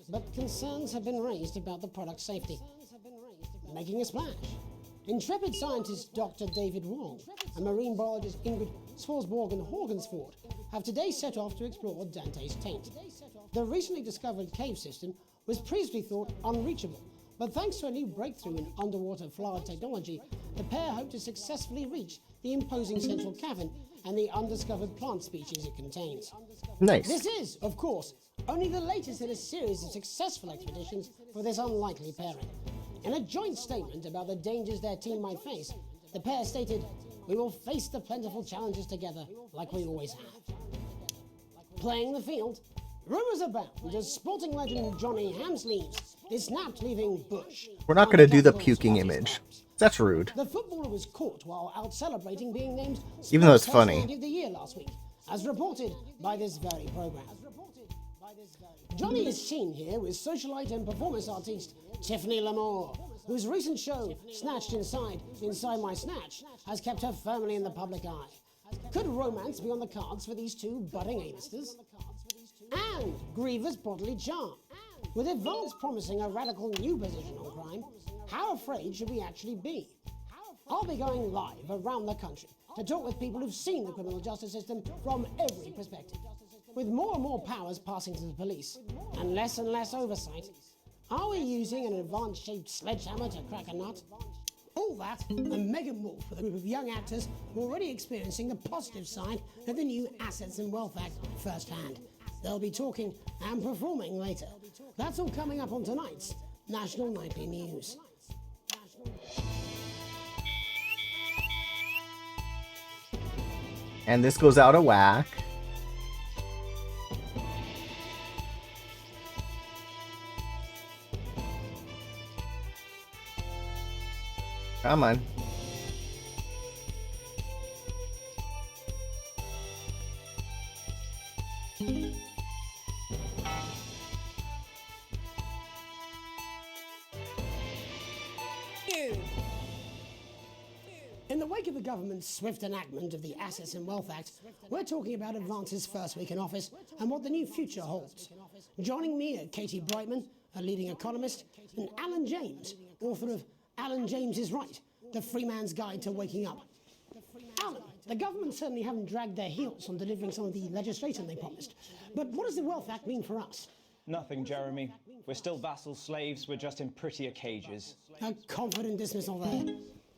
but concerns have been raised about the product's safety. Making a splash. Intrepid scientist Dr. David Wong and marine biologist Ingrid Swarsborg-Horgensford have today set off to explore Dante's Taint. The recently discovered cave system was previously thought unreachable, but thanks to a new breakthrough in underwater flower technology, the pair hope to successfully reach the imposing central cavern and the undiscovered plant species it contains. Nice. This is, of course, only the latest in a series of successful expeditions for this unlikely pairing. In a joint statement about the dangers their team might face, the pair stated, "We will face the plentiful challenges together like we always have." Playing the field, rumours abound as sporting legend Johnny Hamsleeves is snapped leaving Bush. We're not going to do the puking image. That's rude. The footballer was caught while out celebrating being named Even though it's Sports funny. Personality of the Year last week, as reported by this very programme. Johnny is seen here with socialite and performance artiste Tiffany Lamore, whose recent show, Snatched Inside My Snatch, has kept her firmly in the public eye. Could romance be on the cards for these two budding A-listers? And Griever's bodily charm. With Advance promising a radical new position on crime, how afraid should we actually be? I'll be going live around the country to talk with people who've seen the criminal justice system from every perspective. With more and more powers passing to the police, and less oversight, are we using an Advance-shaped sledgehammer to crack a nut? All that and mega more for the group of young actors who are already experiencing the positive side of the new Assets and Wealth Act firsthand. They'll be talking and performing later. That's all coming up on tonight's National Nightly News. And this goes out of whack. Come on. In the wake of the government's swift enactment of the Assets and Wealth Act, we're talking about Advance's first week in office and what the new future holds. Joining me are Katie Brightman, a leading economist, and Alan James, author of Alan James is Right, The Free Man's Guide to Waking Up. Alan, the government certainly haven't dragged their heels on delivering some of the legislation they promised, but what does the Wealth Act mean for us? Nothing, Jeremy. We're still vassal slaves, we're just in prettier cages. A confident dismissal there.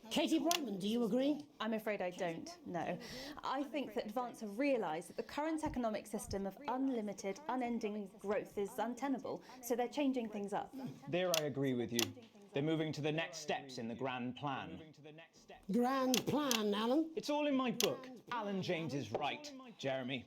Katie Brightman, do you agree? I'm afraid I don't, no. I think that Advance have realised that the current economic system of unlimited, unending growth is untenable, so they're changing things up. There I agree with you. They're moving to the next steps in the grand plan. Grand plan, Alan? It's all in my book. Alan James is Right, Jeremy.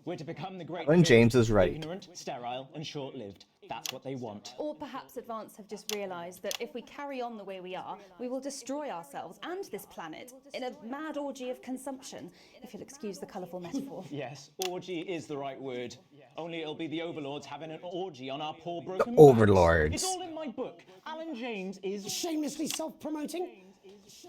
We're to become the great... Alan James is right. Ignorant, sterile, and short-lived. That's what they want. Or perhaps Advance have just realised that if we carry on the way we are, we will destroy ourselves and this planet in a mad orgy of consumption, if you'll excuse the colourful metaphor. Yes, orgy is the right word. Only it'll be the overlords having an orgy on our poor broken The overlords. backs. It's all in my book. Alan James is... Shamelessly self-promoting?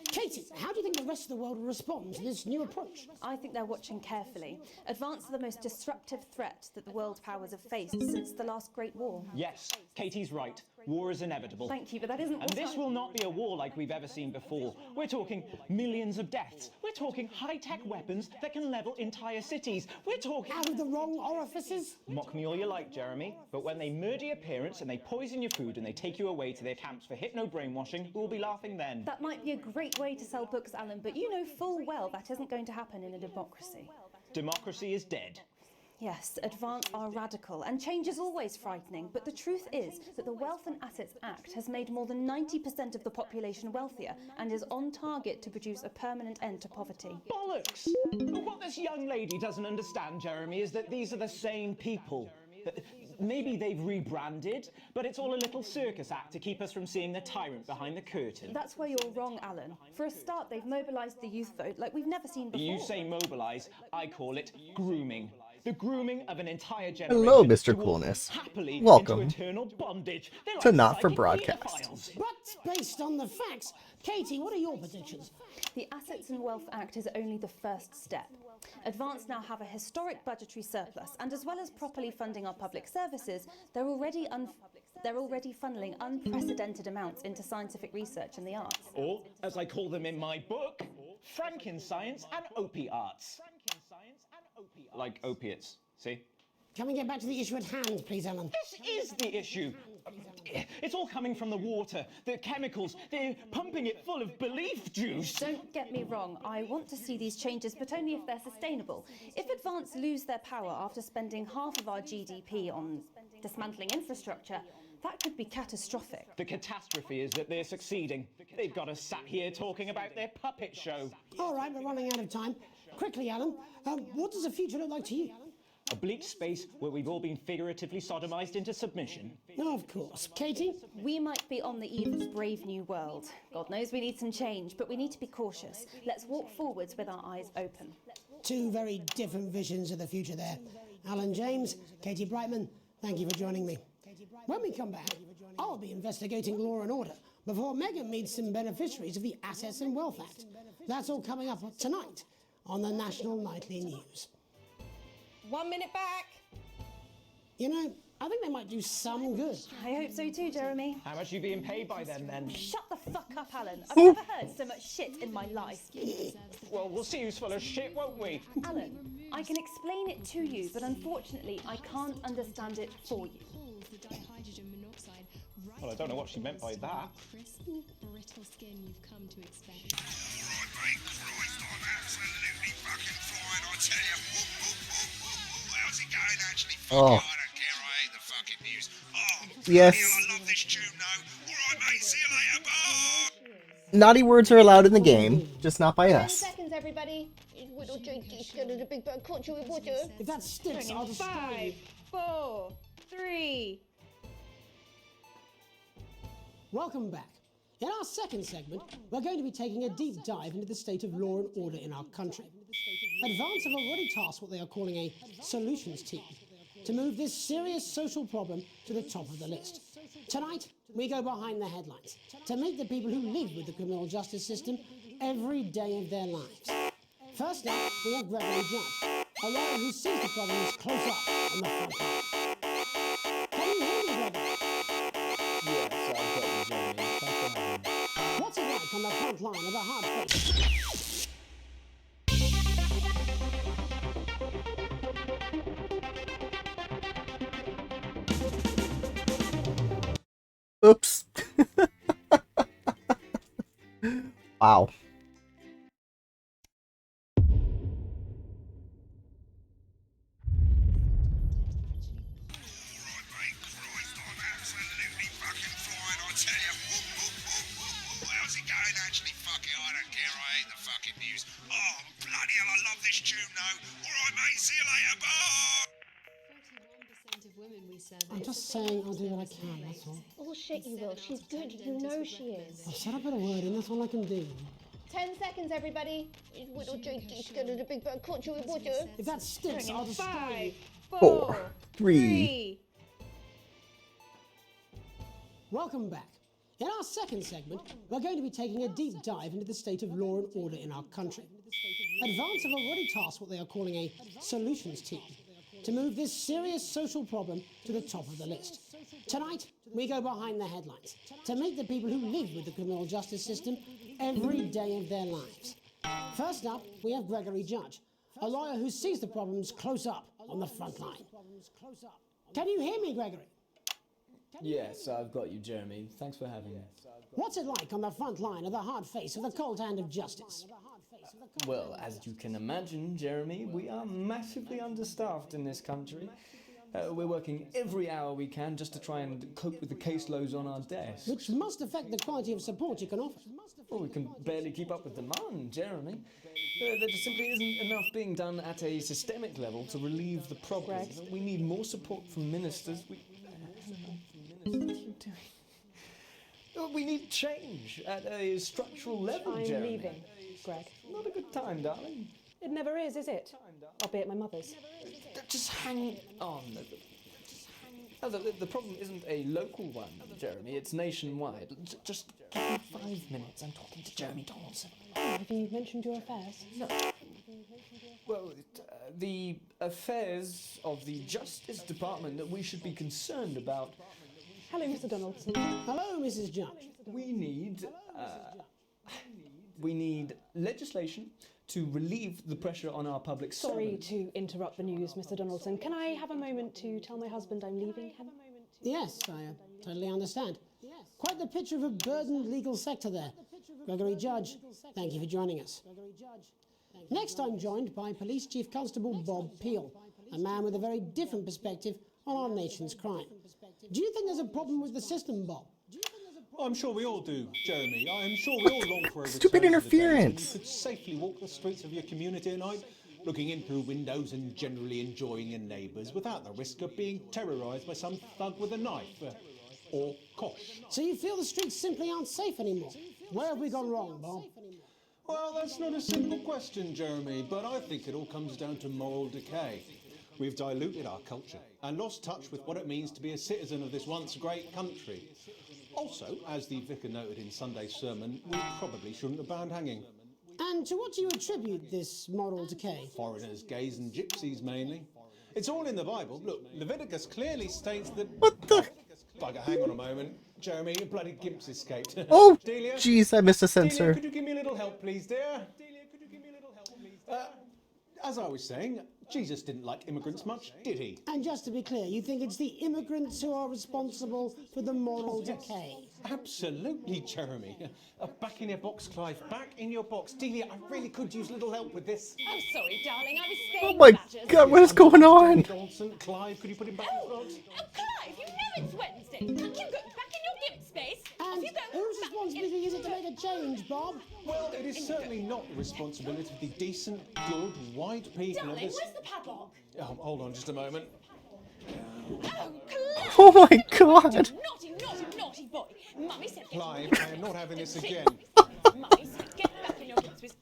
Katie, how do you think the rest of the world will respond to this new approach? I think they're watching carefully. Advance are the most disruptive threat that the world powers have faced since the last Great War. Yes, Katie's right. War is inevitable. Thank you, but that isn't And this will not be a war like we've ever seen before. We're talking millions of deaths. We're talking high-tech weapons that can level entire cities. We're talking... Out of the wrong orifices? Mock me all you like, Jeremy, but when they murder your parents and they poison your food and they take you away to their camps for hypno-brainwashing, we'll be laughing then. That might be a great way to sell books, Alan, but you know full well that isn't going to happen in a democracy. Democracy is dead. Yes, Advance are radical, and change is always frightening, but the truth is that the Wealth and Assets Act has made more than 90% of the population wealthier and is on target to produce a permanent end to poverty. Bollocks! What this young lady doesn't understand, Jeremy, is that these are the same people. Maybe they've rebranded, but it's all a little circus act to keep us from seeing the tyrant behind the curtain. That's where you're wrong, Alan. For a start, they've mobilised the youth vote like we've never seen before. You say mobilise, I call it grooming. The grooming of an entire generation. Hello, Mr. Coolness. Welcome to Not for Broadcast. But based on the facts, Katie, what are your predictions? The Assets and Wealth Act is only the first step. Advance now have a historic budgetary surplus, and as well as properly funding our public services, they're already funneling unprecedented amounts into scientific research and the arts. Or, as I call them in my book, Frankenscience and opiates. Like opiates, see? Can we get back to the issue at hand, please, Alan? This is the issue. It's all coming from the water, the chemicals. They're pumping it full of belief juice. Don't get me wrong, I want to see these changes, but only if they're sustainable. If Advance lose their power after spending half of our GDP on dismantling infrastructure, that could be catastrophic. The catastrophe is that they're succeeding. They've got us sat here talking about their puppet show. All right, we're running out of time. Quickly, Alan, what does the future look like to you? A bleak space where we've all been figuratively sodomized into submission. No, of course. Katie? We might be on the eve of a brave new world. God knows we need some change, but we need to be cautious. Let's walk forwards with our eyes open. Two very different visions of the future there. Alan James, Katie Brightman, thank you for joining me. When we come back, I'll be investigating law and order before Megan meets some beneficiaries of the Assets and Wealth Act. That's all coming up tonight on the National Nightly News. 1 minute back. You know, I think they might do some good. I hope so too, Jeremy. How much are you being paid by them, then? Shut the fuck up, Alan. I've never heard so much shit in my life. Well, we'll see who's full of shit, won't we? Alan, I can explain it to you, but unfortunately, I can't understand it for you. Well, I don't know what she meant by that. Crisp, brittle skin you've come to expect. Alright, mate, Christ, I'm absolutely fucking flying, I tell you. How's it going, actually? Fuck it, I don't care, I hate the fucking news. Yes. I love this tune, though. Alright, mate, see you later, bye! Naughty words are allowed in the game, just not by 10 us. seconds, everybody. Little Jakey's scared of the big bad country with water. If that sticks, I'll destroy you. 5, 4, 3. Welcome back. In our second segment, we're going to be taking a deep dive into the state of law and order in our country. Advance have already tasked what they are calling a solutions team to move this serious social problem to the top of the list. Tonight, we go behind the headlines to meet the people who live with the criminal justice system every day of their lives. First up, we have Gregory Judge, a lawyer who sees the problems close up on the front line. Can you hear me, Gregory? Yes, I've got you, Jeremy. Thanks for having me. What's it like on the front line of a hard case? Oops. Wow. How's it going, actually? Fuck it, I don't care, I hate the fucking news. Oh, bloody hell, I love this tune, though. Alright, mate, see you later, bye! 41% of women we surveyed. I'm just saying I'll do what I can, that's all. Bullshit, you will. She's good. You know she is. I've said a bit of word and that's all I can do. 10 seconds, everybody. Little Jakey's scared of the big bad country with water. If that sticks, I'll destroy you. 4, 3. Welcome back. In our second segment, we're going to be taking a deep dive into the state of law and order in our country. Advance have already tasked what they are calling a solutions team to move this serious social problem to the top of the list. Tonight, we go behind the headlines to meet the people who live with the criminal justice system every day of their lives. First up, we have Gregory Judge, a lawyer who sees the problems close up on the front line. Can you hear me, Gregory? Yes, I've got you, Jeremy. Thanks for having me. What's it like on the front line of the hard face of the cold hand of justice? Well, as you can imagine, Jeremy, we are massively understaffed in this country. We're working every hour we can just to try and cope with the caseloads on our desk. Which must affect the quality of support you can offer. Well, we can barely keep up with demand, Jeremy. There just simply isn't enough being done at a systemic level to relieve the problem. We need more support from ministers. We need change at a structural level, I'm Jeremy. leaving, Greg. Not a good time, darling. It never is it? I'll be at my mother's. Just hang on. The problem isn't a local one, Jeremy. It's nationwide. Just give me 5 minutes. I'm talking to Jeremy Donaldson. Have you mentioned your affairs? No. Well, the affairs of the Justice Department that we should be concerned about. Hello, Mr. Donaldson. Hello, Mrs. Judge. We need legislation to relieve the pressure on our public Sorry servants. to interrupt the news, Mr. Donaldson. Can I have a moment to tell my husband I'm leaving him? Yes, I totally understand. Quite the picture of a burdened legal sector there. Gregory Judge, thank you for joining us. Next, I'm joined by Police Chief Constable Bob Peel, a man with a very different perspective on our nation's crime. Do you think there's a problem with the system, Bob? I'm sure we all do, Jeremy. I'm sure we all long for a Stupid return to the days when interference. you could safely walk the streets of your community at night, looking in through windows and generally enjoying your neighbours without the risk of being terrorised by some thug with a knife or kosh. So you feel the streets simply aren't safe anymore? Where have we gone wrong, Bob? Well, that's not a simple question, Jeremy, but I think it all comes down to moral decay. We've diluted our culture and lost touch with what it means to be a citizen of this once great country. Also, as the vicar noted in Sunday's sermon, we probably shouldn't have banned hanging. And to what do you attribute this moral decay? Foreigners, gays and gypsies mainly. It's all in the Bible. Look, Leviticus clearly states that... What the? Bugger, hang on a moment. Jeremy, your bloody gimps escaped. Oh, Delia? jeez, I missed a Delia, censor. could you give me a little help, please, dear? As I was saying, Jesus didn't like immigrants much, did he? And just to be clear, you think it's the immigrants who are responsible for the moral decay? Absolutely, Jeremy. Back in your box, Clive. Back in your box. Delia, I really could use a little help with this. I'm sorry, darling. I was Oh staying my badgers. god, what is going on? Johnson, Clive, could you put him back in the box? Clive, you know it's Wednesday. You go back in your gimp space. And whose responsibility is it to make a change, Bob? Well, it is certainly not the responsibility of the decent, good, white people of Darling, this... where's the padlock? Oh, hold on just a moment. Oh, Clive! Oh my god. Naughty, naughty, naughty boy. Mummy said... Clive, I am not having this again. Mummy said get back in your gimp space.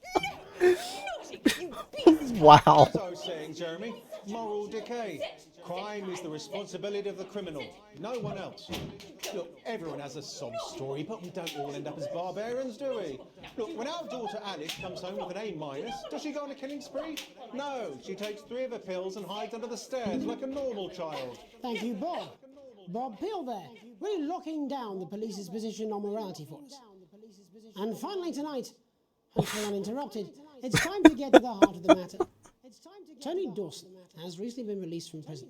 Naughty, you beast. Wow. As I was saying, Jeremy, moral decay. Crime is the responsibility of the criminal, no one else. Look, everyone has a sob story, but we don't all end up as barbarians, do we? Look, when our daughter Alice comes home with an A-, does she go on a killing spree? No, she takes 3 of her pills and hides under the stairs like a normal child. Thank you, Bob. Bob Peel there, really locking down the police's position on morality for us. And finally tonight, hopefully uninterrupted, it's time to get to the heart of the matter. Tony Dawson has recently been released from prison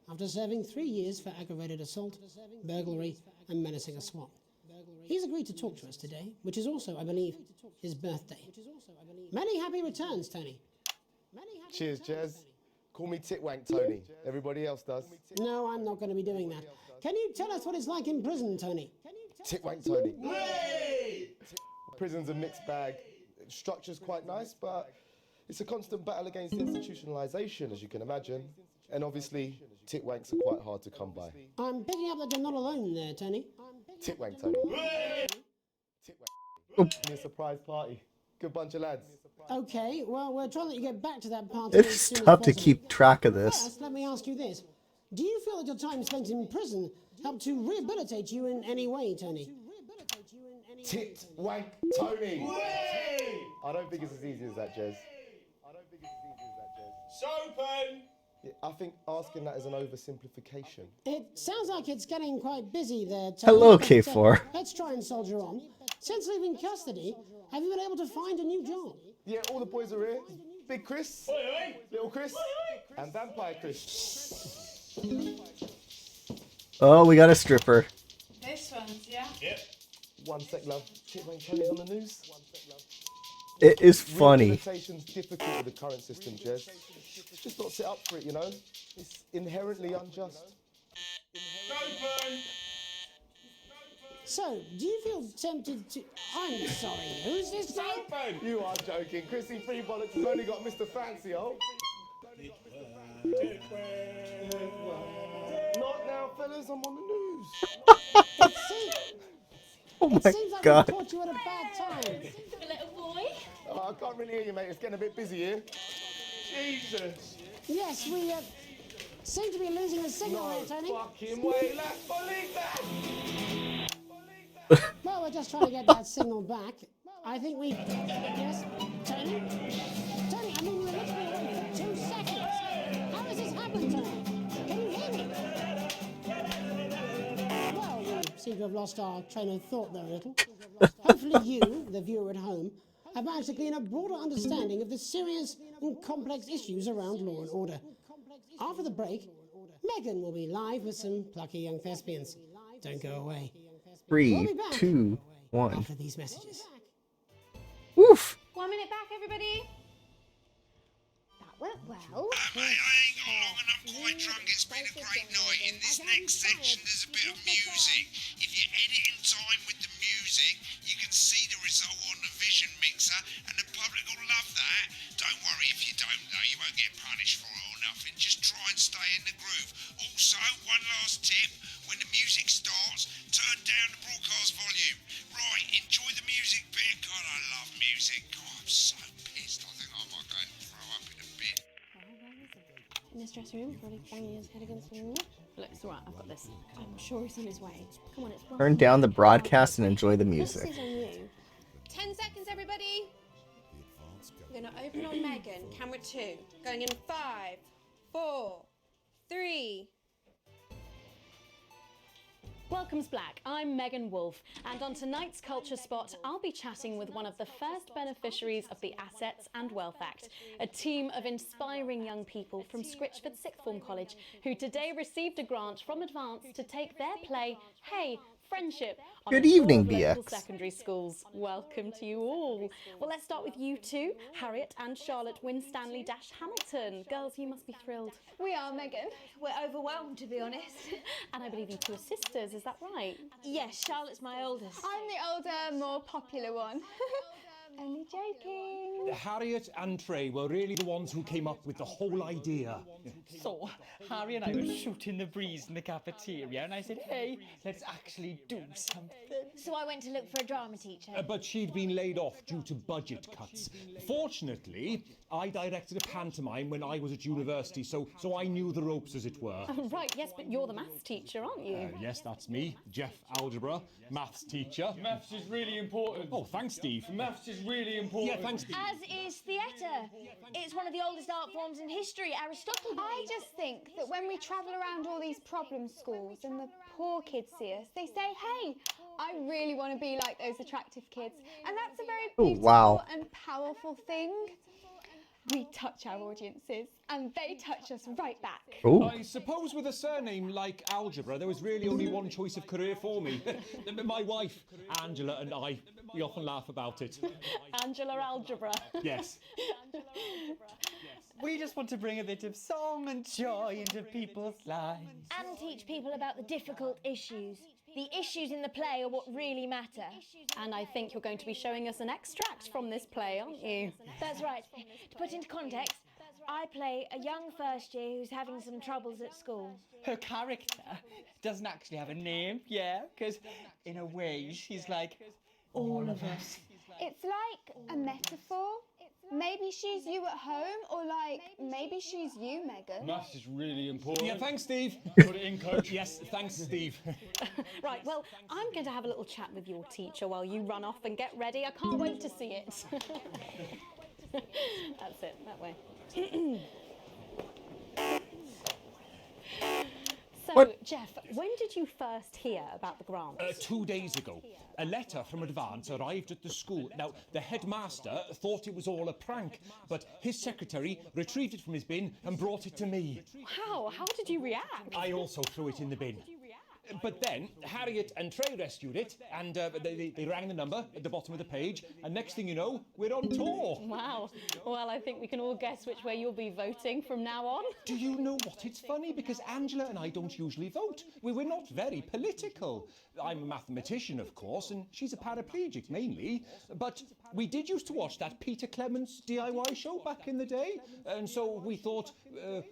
after serving 3 years for aggravated assault, burglary and menacing a swan. He's agreed to talk to us today, which is also, I believe, his birthday. Many happy returns, Tony. Cheers, Jez. Call me Titwank Tony. Everybody else does. No, I'm not going to be doing that. Can you tell us what it's like in prison, Tony? Titwank Tony. Prison's a mixed bag. Structure's quite nice, but it's a constant battle against institutionalisation, as you can imagine. And obviously, titwanks are quite hard to come by. I'm picking up that you're not alone there, Tony. Titwank Tony. Titwank. A surprise party. Good bunch of lads. Okay, well, we're trying to let you get back to that party. It's tough to keep track of this. First, let me ask you this. Do you feel that your time spent in prison helped to rehabilitate you in any way, Tony? Tit Wank Tony. I don't think it's as easy as that, Jez. Sopen! Yeah, I think asking that is an oversimplification. It sounds like it's getting quite busy there, Tony. Hello, but, K4. Let's try and soldier on. Since leaving custody, have you been able to find a new job? Yeah, all the boys are here. Big Chris, Little Chris, and Vampire Chris. Oh, we got a stripper. This one's, yeah? Yep. 1 sec, love. Tit Wank Tony's on the news. It is funny. Rehabilitation's difficult with the current system, Jez. It's just not set up for it, you know? It's inherently unjust. Sopen! So, do you feel tempted to... I'm sorry, who's this guy? Sopen! You are joking. Chrissy Free Bollocks has only got Mr. Fancy, oh. Not now, fellas. I'm on the news. Oh my It seems like God. we caught you at a bad time. The little boy? Oh, I can't really hear you, mate. It's getting a bit busy here. Jesus! Yes, we seem to be losing the signal here, Tony. Fucking way, left. Believe that. Well, we're just trying to get that signal back. I think we... Yes, Tony? Tony, I mean, we were literally away for 2 seconds. How has this happened, Tony? Can you hear me? Well, we seem to have lost our train of thought there a little. Hopefully you, the viewer at home, have managed to glean a broader understanding of the serious and complex issues around law and order. After the break, Megan will be live with some plucky young thespians. Don't go away. 3, 2, 1. After these messages. Woof. 1 minute back, everybody. That went well. Mate, I ain't got long and I'm quite drunk. It's been a great night. In this next section, there's a bit of music. If you edit in time with the music, you can see the result on the Vision Mixer, and the public will love that. Don't worry if you don't, though. You won't get punished for it or nothing. Just try and stay in the groove. Also, one last tip. When the music starts, turn down the broadcast volume. Right, enjoy the music bit. God, I love music. God, I'm so pissed. I think I might go and throw up in a bit. In this dressing room, probably banging his head against the wall. Look, it's alright, I've got this. I'm sure he's on his way. Come on, it's Turn down the broadcast and enjoy the This music. is on you. 10 seconds, everybody. We're going to open on Megan. Camera 2. Going in 5, 4, 3. Welcome's Black, I'm Megan Wolfe, and on tonight's Culture Spot, I'll be chatting with one of the first beneficiaries of the Assets and Wealth Act, a team of inspiring young people from Scritchford Sixth Form College who today received a grant from Advance to take their play, Hey, Friendship, on Good a tour evening, of local BX. secondary schools. Welcome to you all. Well, let's start with you two, Harriet and Charlotte Winstanley-Hamilton. Girls, you must be thrilled. We are, Megan. We're overwhelmed, to be honest. And I believe you two are sisters, is that right? Yes, Charlotte's my oldest. I'm the older, more popular one. Only joking. Harriet and Trey were really the ones who came up with the whole idea. So, Harry and I were shooting the breeze in the cafeteria, and I said, hey, let's actually do something. So I went to look for a drama teacher. But she'd been laid off due to budget cuts. Fortunately, I directed a pantomime when I was at university, so I knew the ropes, as it were. Oh, right, yes, but you're the maths teacher, aren't you? Yes, that's me, Jeff Algebra, maths teacher. Maths is really important. Oh, thanks, Steve. Maths is really important. Yeah, thanks, Steve. As is theatre. It's one of the oldest art forms in history, Aristotle. I just think that when we travel around all these problem schools and the poor kids see us, they say, hey, I really want to be like those attractive kids. And that's a very Oh, beautiful wow. and powerful thing. We touch our audiences and they touch us right back. Ooh. I suppose with a surname like Algebra, there was really only one choice of career for me. My wife, Angela, and I, we often laugh about it. Angela Algebra. Yes. We just want to bring a bit of song and joy into people's lives. And teach people about the difficult issues. The issues in the play are what really matter. And I think you're going to be showing us an extract from this play, aren't you? That's right. To put into context, I play a young first year who's having some troubles at school. Her character doesn't actually have a name, yeah, because in a way she's like all of us. It's like a metaphor. Maybe she's you at home, or like, maybe she's you, Megan. Maths is really important. Yeah, thanks, Steve. Put it in, coach. Yes, thanks, Steve. Right, well, I'm going to have a little chat with your teacher while you run off and get ready. I can't wait to see it. That's it, that way. So, Jeff, when did you first hear about the grant? 2 days ago. A letter from Advance arrived at the school. Now, the headmaster thought it was all a prank, but his secretary retrieved it from his bin and brought it to me. How? How did you react? I also threw it in the bin. But then Harriet and Trey rescued it, and they rang the number at the bottom of the page, and next thing you know, we're on tour. Wow. Well, I think we can all guess which way you'll be voting from now on. Do you know what? It's funny because Angela and I don't usually vote. We're not very political. I'm a mathematician, of course, and she's a paraplegic mainly. But we did used to watch that Peter Clements DIY show back in the day, and so we thought,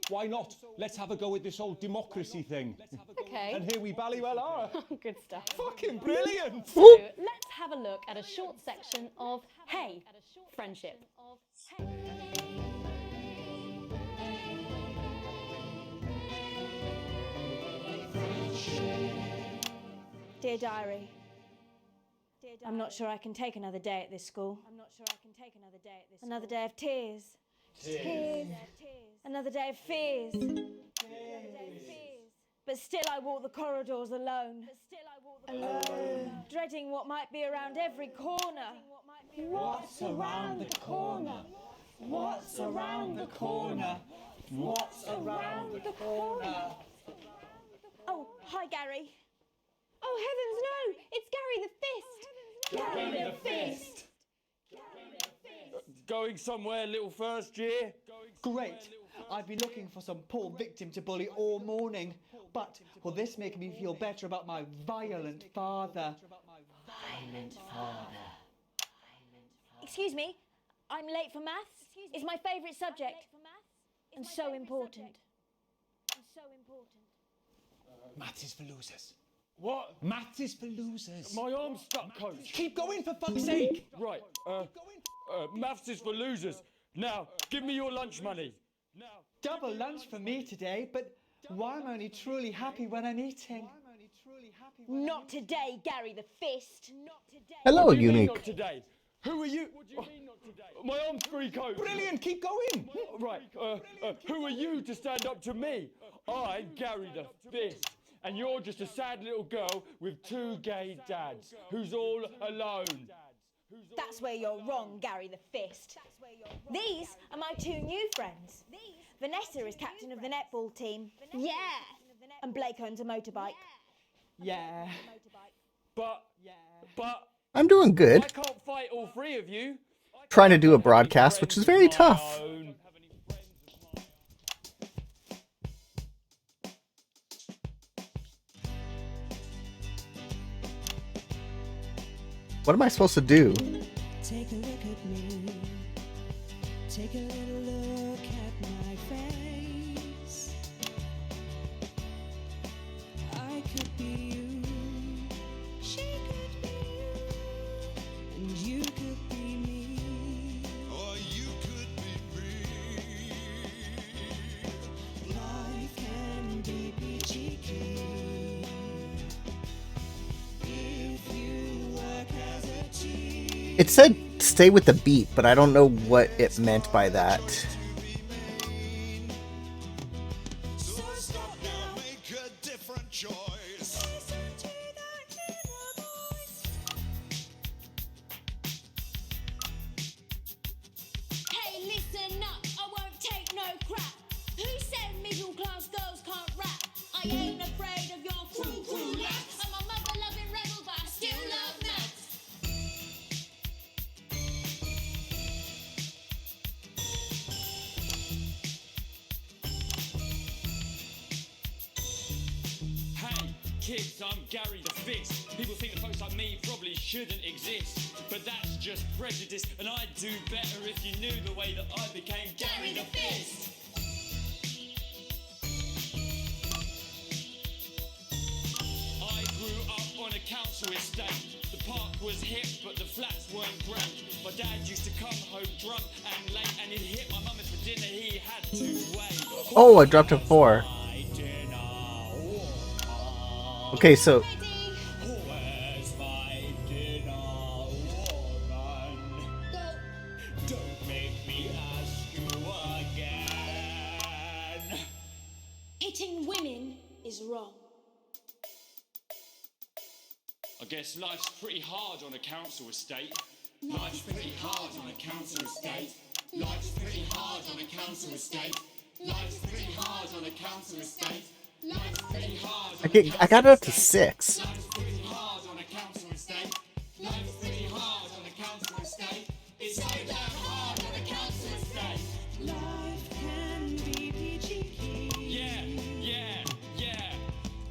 why not? Let's have a go at this old democracy thing. Okay. And here we ballywell are. Good stuff. Fucking brilliant. So let's have a look at a short section of Hey, Friendship. Dear Diary, I'm not sure I can take another day at this school. Another day of tears. Tears. Another day of fears. But still I walk the corridors alone. Dreading what might be around every corner. What's around the corner? What's around the corner? What's around the corner? Oh, hi Gary. Oh heavens, no! It's Gary the Fist! Gary the Fist! Going somewhere, little first year? Great. I've been looking for some poor victim to bully all morning, but will this make me feel better about my violent father? Violent father. Excuse me, I'm late for maths. It's my favourite subject. And so important. Maths is for losers. What? Maths is for losers. My arm's stuck, coach. Keep going, for fuck's sake. Right, maths is for losers. Now, give me your lunch money. Double lunch for me today, but why am I only truly happy when I'm eating? Not today, Gary the Fist. Hello, What do you mean Unique. not today? Who are you? What do you mean not today? My arm's free, coach. Brilliant, keep going. Right, who are you to stand up to me? I'm Gary the Fist. And you're just a sad little girl with 2 gay dads who's all alone. That's where you're wrong, Gary the Fist. These are my 2 new friends. Vanessa is captain of the netball team. Yeah. And Blake owns a motorbike. Yeah. But I'm doing good. I can't fight all 3 of you. Trying to do a broadcast, which is very tough. What am I supposed to do? Take a look at me. Take a little look at my face. I could be you. She could be you. And you could be me. Or you could be me. Life can be peachy keen. If you work as a team. It said stay with the beat, but I don't know what it meant by that. So stop now, make a different choice. Hey, listen up, I won't take no crap. Who said middle class girls can't rap? I ain't afraid of your crew lads. I'm a mother loving rebel, but I still love maths. Hey, kids, I'm Gary the Fist. People think that folks like me probably shouldn't exist. But that's just prejudice, and I'd do better if you knew the way that I became Gary the Fist. I grew up on a council estate. The park was hip, but the flats weren't great. My dad used to come home drunk and late, and he'd hit my mum for dinner. He had to wait. Oh, I dropped a 4. Okay, so Where's my dinner, woman? Don't make me ask you again. Hitting women is wrong. I guess life's pretty hard on a council estate. Life's pretty hard on a council estate. Life's pretty hard on a council estate. Life's pretty hard on a council estate. Life's pretty hard. I got it up to 6. Life's pretty hard on a council estate. Life's pretty hard on a council estate. It's so damn hard on a council estate. Life can be peachy. Yeah, yeah, yeah.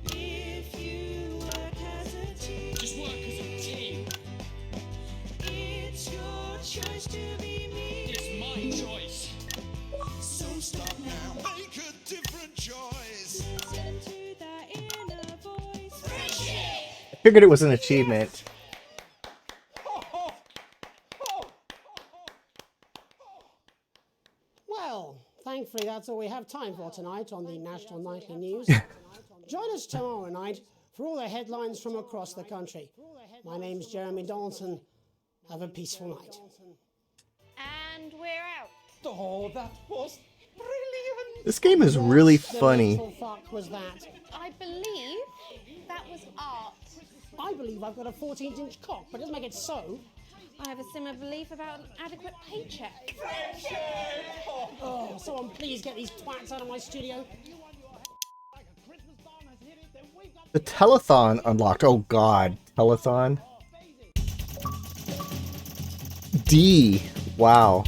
If you work as a team. Just work as a team. It's your choice to be me. It's my choice. So stop now. Make a different choice. Listen to that inner voice. I figured it was an achievement. Well, thankfully that's all we have time for tonight on the National Nightly News. Join us tomorrow night for all the headlines from across the country. My name's Jeremy Donaldson. Have a peaceful night. And we're out. Oh, that was brilliant. This game is really What the funny. mental fuck was that? I believe that was art. I believe I've got a 14-inch cock, but it doesn't make it so. I have a similar belief about an adequate paycheck. Oh, someone please get these twats out of my studio. The telethon unlocked. Oh god, telethon. D. Wow.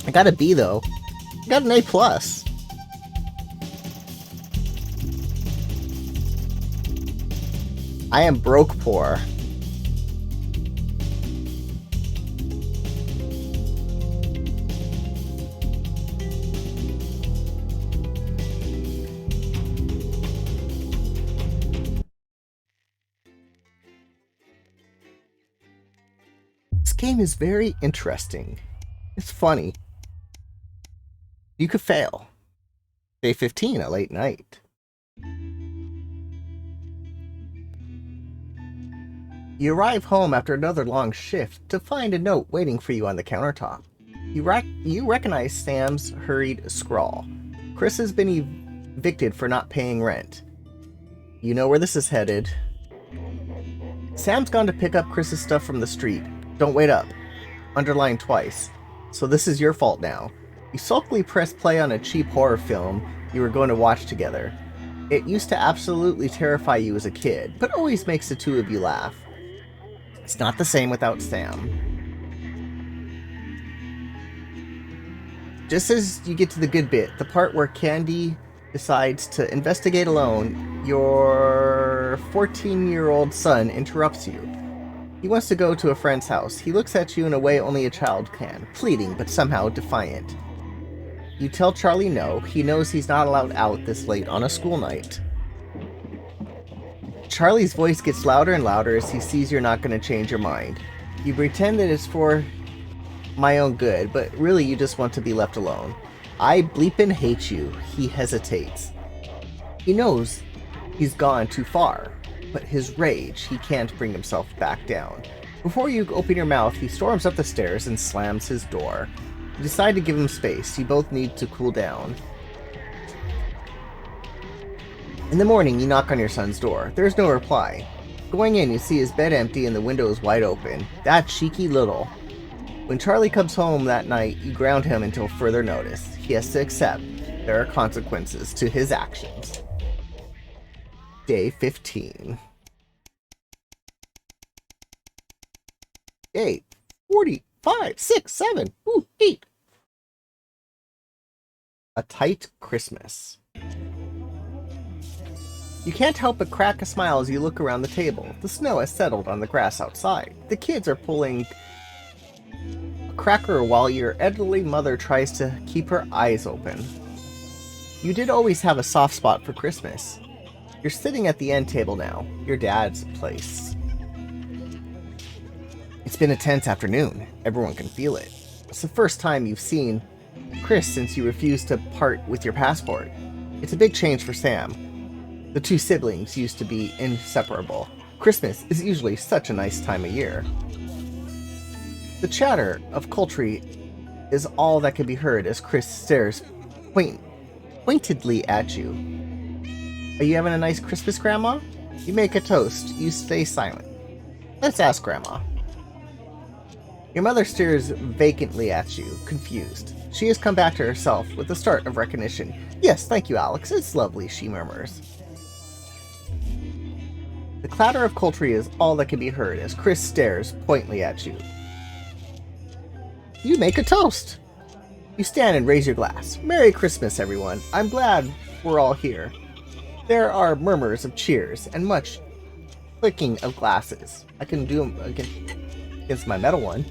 I got a B though. I got an A+. I am broke poor. This game is very interesting. It's funny. You could fail. Day 15, a late night. You arrive home after another long shift to find a note waiting for you on the countertop. You recognize Sam's hurried scrawl. Chris has been evicted for not paying rent. You know where this is headed. Sam's gone to pick up Chris's stuff from the street. Don't wait up. Underlined twice. So this is your fault now. You sulkily press play on a cheap horror film you were going to watch together. It used to absolutely terrify you as a kid, but always makes the two of you laugh. It's not the same without Sam. Just as you get to the good bit, the part where Candy decides to investigate alone, your 14-year-old son interrupts you. He wants to go to a friend's house. He looks at you in a way only a child can, pleading but somehow defiant. You tell Charlie no. He knows he's not allowed out this late on a school night. Charlie's voice gets louder and louder as he sees you're not going to change your mind. You pretend that it's for my own good, but really you just want to be left alone. I bleepin' hate you. He hesitates. He knows he's gone too far, but his rage, he can't bring himself back down. Before you open your mouth, he storms up the stairs and slams his door. You decide to give him space. You both need to cool down. In the morning, you knock on your son's door. There's no reply. Going in, you see his bed empty and the window is wide open. That cheeky little. When Charlie comes home that night, you ground him until further notice. He has to accept there are consequences to his actions. Day 15. Day 45, 6, 7, 8. A tight Christmas. You can't help but crack a smile as you look around the table. The snow has settled on the grass outside. The kids are pulling a cracker while your elderly mother tries to keep her eyes open. you did always have a soft spot for Christmas. You're sitting at the end table now, your dad's place. It's been a tense afternoon. Everyone can feel it. It's the first time you've seen Chris since you refused to part with your passport. It's a big change for Sam. The two siblings used to be inseparable. Christmas is usually such a nice time of year. The chatter of Coultry is all that can be heard as Chris stares pointedly at you. Are you having a nice Christmas, Grandma? You make a toast. You stay silent. Let's ask Grandma. Your mother stares vacantly at you, confused. She has come back to herself with the start of recognition. Yes, thank you, Alex. It's lovely, she murmurs. The clatter of Coultry is all that can be heard as Chris stares pointedly at you. You make a toast. You stand and raise your glass. Merry Christmas, everyone. I'm glad we're all here. There are murmurs of cheers and much clicking of glasses. I can do them against my metal one.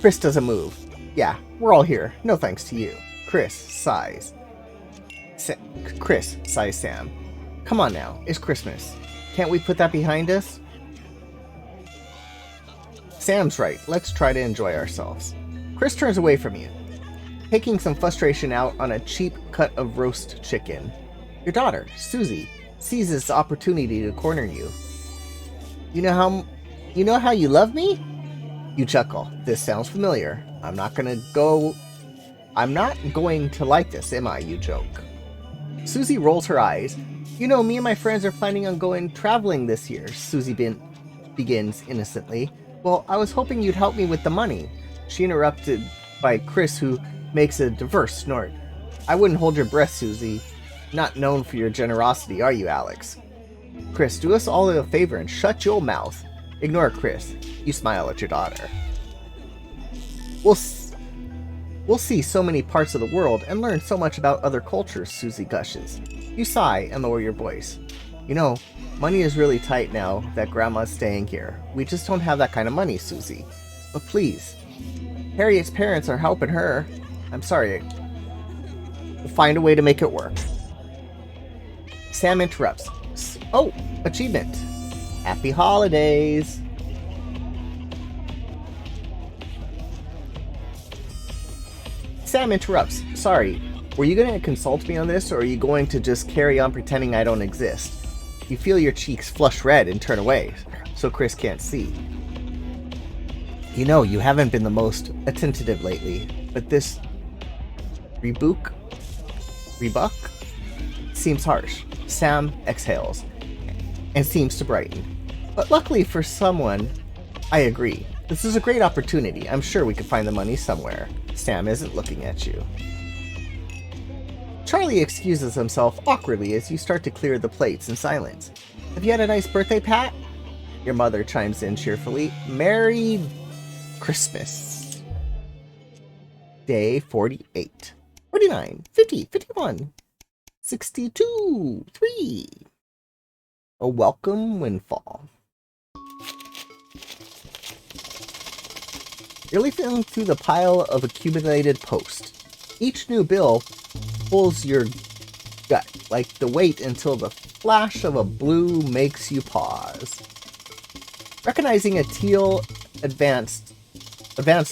Chris doesn't move. Yeah, we're all here. No thanks to you. Chris sighs. Chris sighs Sam. Come on now, it's Christmas. Can't we put that behind us? Sam's right. Let's try to enjoy ourselves. Chris turns away from you, taking some frustration out on a cheap cut of roast chicken. Your daughter, Susie, seizes the opportunity to corner you. You know how you love me? You chuckle. This sounds familiar. I'm not going to like this, am I? You joke. Susie rolls her eyes. You know, me and my friends are planning on going traveling this year, Susie begins innocently. Well, I was hoping you'd help me with the money. She interrupted by Chris, who makes a diverse snort. I wouldn't hold your breath, Susie. Not known for your generosity, are you, Alex? Chris, do us all a favor and shut your mouth. Ignore Chris. You smile at your daughter. We'll see so many parts of the world and learn so much about other cultures, Susie gushes. You sigh and lower your voice. You know, money is really tight now that Grandma's staying here. We just don't have that kind of money, Susie. But please, Harriet's parents are helping her. I'm sorry. We'll find a way to make it work. Sam interrupts. Oh, achievement. Happy holidays. Sam interrupts. Sorry, were you going to consult me on this, or are you going to just carry on pretending I don't exist? You feel your cheeks flush red and turn away, so Chris can't see. You know, you haven't been the most attentive lately, but this rebuke seems harsh. Sam exhales and seems to brighten. But luckily for someone, I agree. This is a great opportunity. I'm sure we could find the money somewhere. Sam isn't looking at you. Charlie excuses himself awkwardly as you start to clear the plates in silence. Have you had a nice birthday, Pat? Your mother chimes in cheerfully. Merry Christmas. Day 48. 49. 50. 51. 62. 3. A welcome windfall. You're leafing through the pile of accumulated posts. Each new bill pulls your gut like the weight until the flash of a blue makes you pause. Recognizing a teal advanced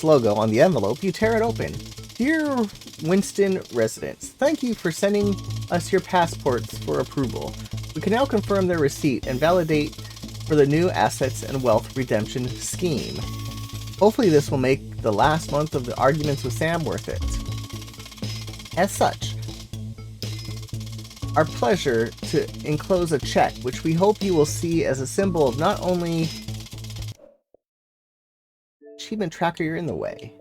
logo on the envelope, you tear it open. Dear Winston residents, thank you for sending us your passports for approval. We can now confirm their receipt and validate for the new assets and wealth redemption scheme. Hopefully this will make the last month of the arguments with Sam worth it. As such, our pleasure to enclose a check, which we hope you will see as a symbol of not only achievement tracker, you're in the way.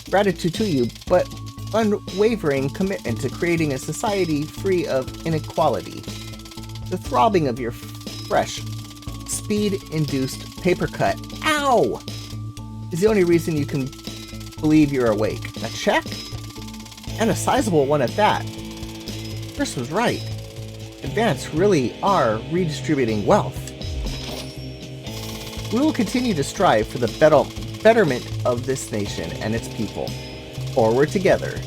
Gratitude to you, but unwavering commitment to creating a society free of inequality. The throbbing of your fresh, speed-induced paper cut, ow, is the only reason you can believe you're awake. A check? And a sizable one at that. Chris was right. Advance really are redistributing wealth. We will continue to strive for the betterment of this nation and its people. Forward together.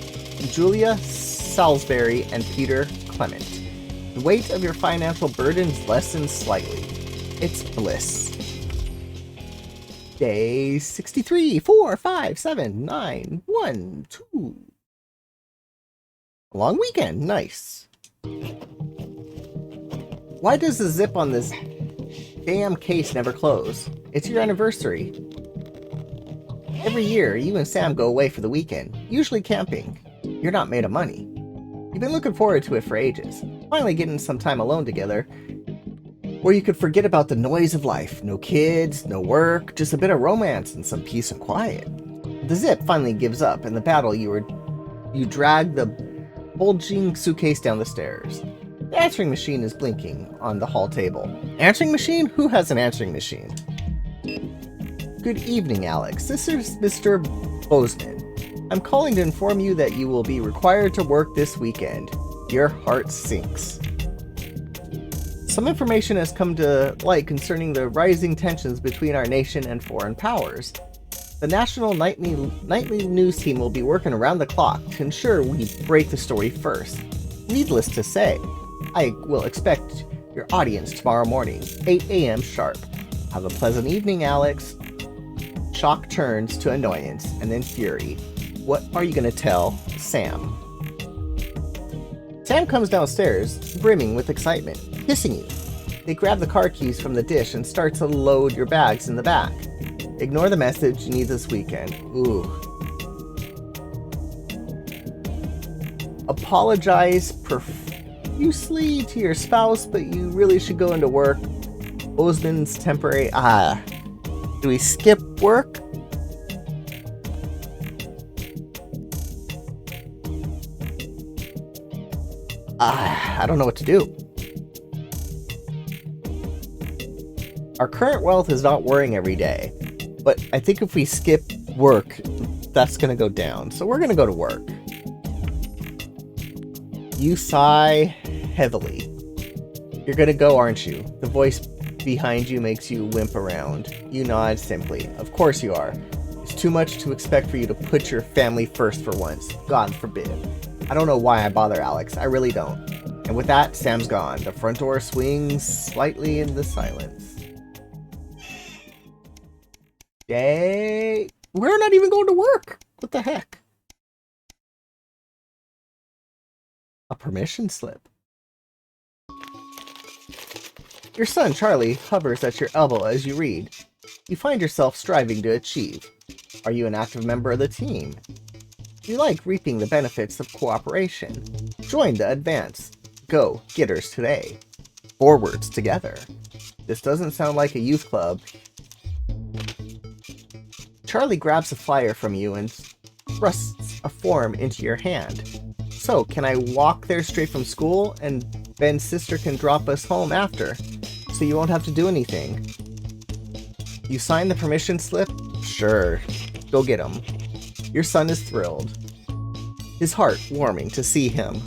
Julia Salisbury and Peter Clement. The weight of your financial burdens lessens slightly. It's bliss. Day 63, 4, 5, 7, 9, 1, 2. A long weekend, nice. Why does the zip on this damn case never close? It's your anniversary. Every year, you and Sam go away for the weekend, usually camping. You're not made of money. You've been looking forward to it for ages, finally getting some time alone together, where you could forget about the noise of life. No kids, no work, just a bit of romance and some peace and quiet. The zip finally gives up, and the battle you drag the bulging suitcase down the stairs. The answering machine is blinking on the hall table. Answering machine? Who has an answering machine? Good evening, Alex. This is Mr. Bozeman. I'm calling to inform you that you will be required to work this weekend. Your heart sinks. Some information has come to light concerning the rising tensions between our nation and foreign powers. The National Nightly News team will be working around the clock to ensure we break the story first. Needless to say, I will expect your audience tomorrow morning, 8 a.m. sharp. Have a pleasant evening, Alex. Shock turns to annoyance and then fury. What are you going to tell Sam? Sam comes downstairs, brimming with excitement, kissing you. They grab the car keys from the dish and start to load your bags in the back. Ignore the message you need this weekend. Ooh. Apologize profusely to your spouse, but you really should go into work. Bozeman's temporary... Do we skip work? I don't know what to do. Our current wealth is not worrying every day, but I think if we skip work, that's going to go down. So we're going to go to work. You sigh heavily. You're going to go, aren't you? The voice behind you makes you wimp around. You nod simply. Of course you are. It's too much to expect for you to put your family first for once. God forbid. I don't know why I bother, Alex. I really don't. And with that, Sam's gone. The front door swings slightly in the silence. Yay! We're not even going to work! What the heck? A permission slip. Your son, Charlie, hovers at your elbow as you read. You find yourself striving to achieve. Are you an active member of the team? You like reaping the benefits of cooperation. Join the advance. Go Getters today. Forwards together. This doesn't sound like a youth club. Charlie grabs a flyer from you and thrusts a form into your hand. So, can I walk there straight from school and Ben's sister can drop us home after, so you won't have to do anything? You sign the permission slip? Sure. Go get him. Your son is thrilled. His heart warming to see him.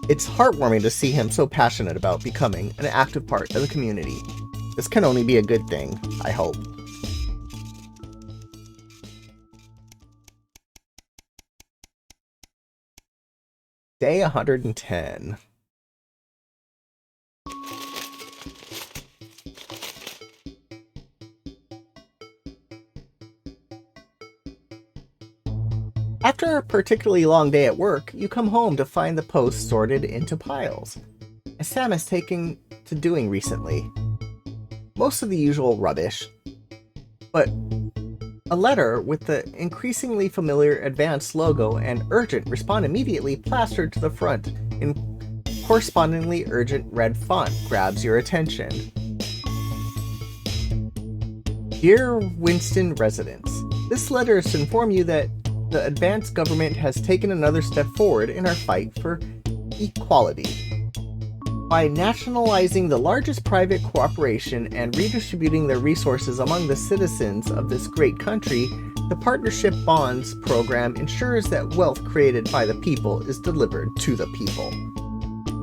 It's heartwarming to see him so passionate about becoming an active part of the community. This can only be a good thing, I hope. Day 110. After a particularly long day at work, you come home to find the posts sorted into piles, as Sam has taken to doing recently. Most of the usual rubbish, but a letter with the increasingly familiar Advance logo and urgent respond immediately plastered to the front in correspondingly urgent red font grabs your attention. Dear Winston residents, this letter is to inform you that the Advance government has taken another step forward in our fight for equality. By nationalizing the largest private corporation and redistributing their resources among the citizens of this great country, the Partnership Bonds program ensures that wealth created by the people is delivered to the people.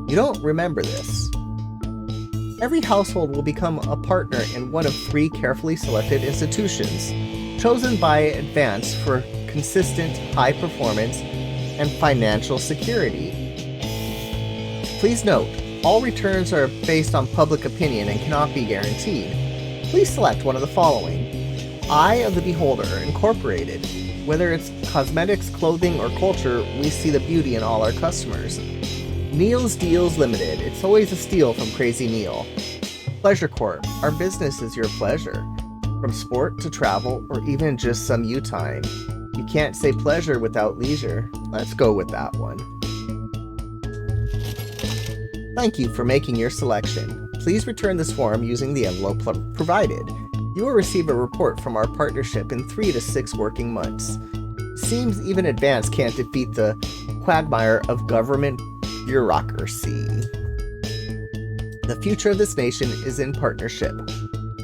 You don't remember this. Every household will become a partner in one of 3 carefully selected institutions, chosen by Advance for consistent, high performance, and financial security. Please note, all returns are based on public opinion and cannot be guaranteed. Please select one of the following. Eye of the Beholder, Incorporated. Whether it's cosmetics, clothing, or culture, we see the beauty in all our customers. Neil's Deals Limited. It's always a steal from Crazy Neil. Pleasure Corp. Our business is your pleasure. From sport to travel, or even just some you time. You can't say pleasure without leisure. Let's go with that one. Thank you for making your selection. Please return this form using the envelope provided. You will receive a report from our partnership in 3 to 6 working months. Seems even advanced can't defeat the quagmire of government bureaucracy. The future of this nation is in partnership.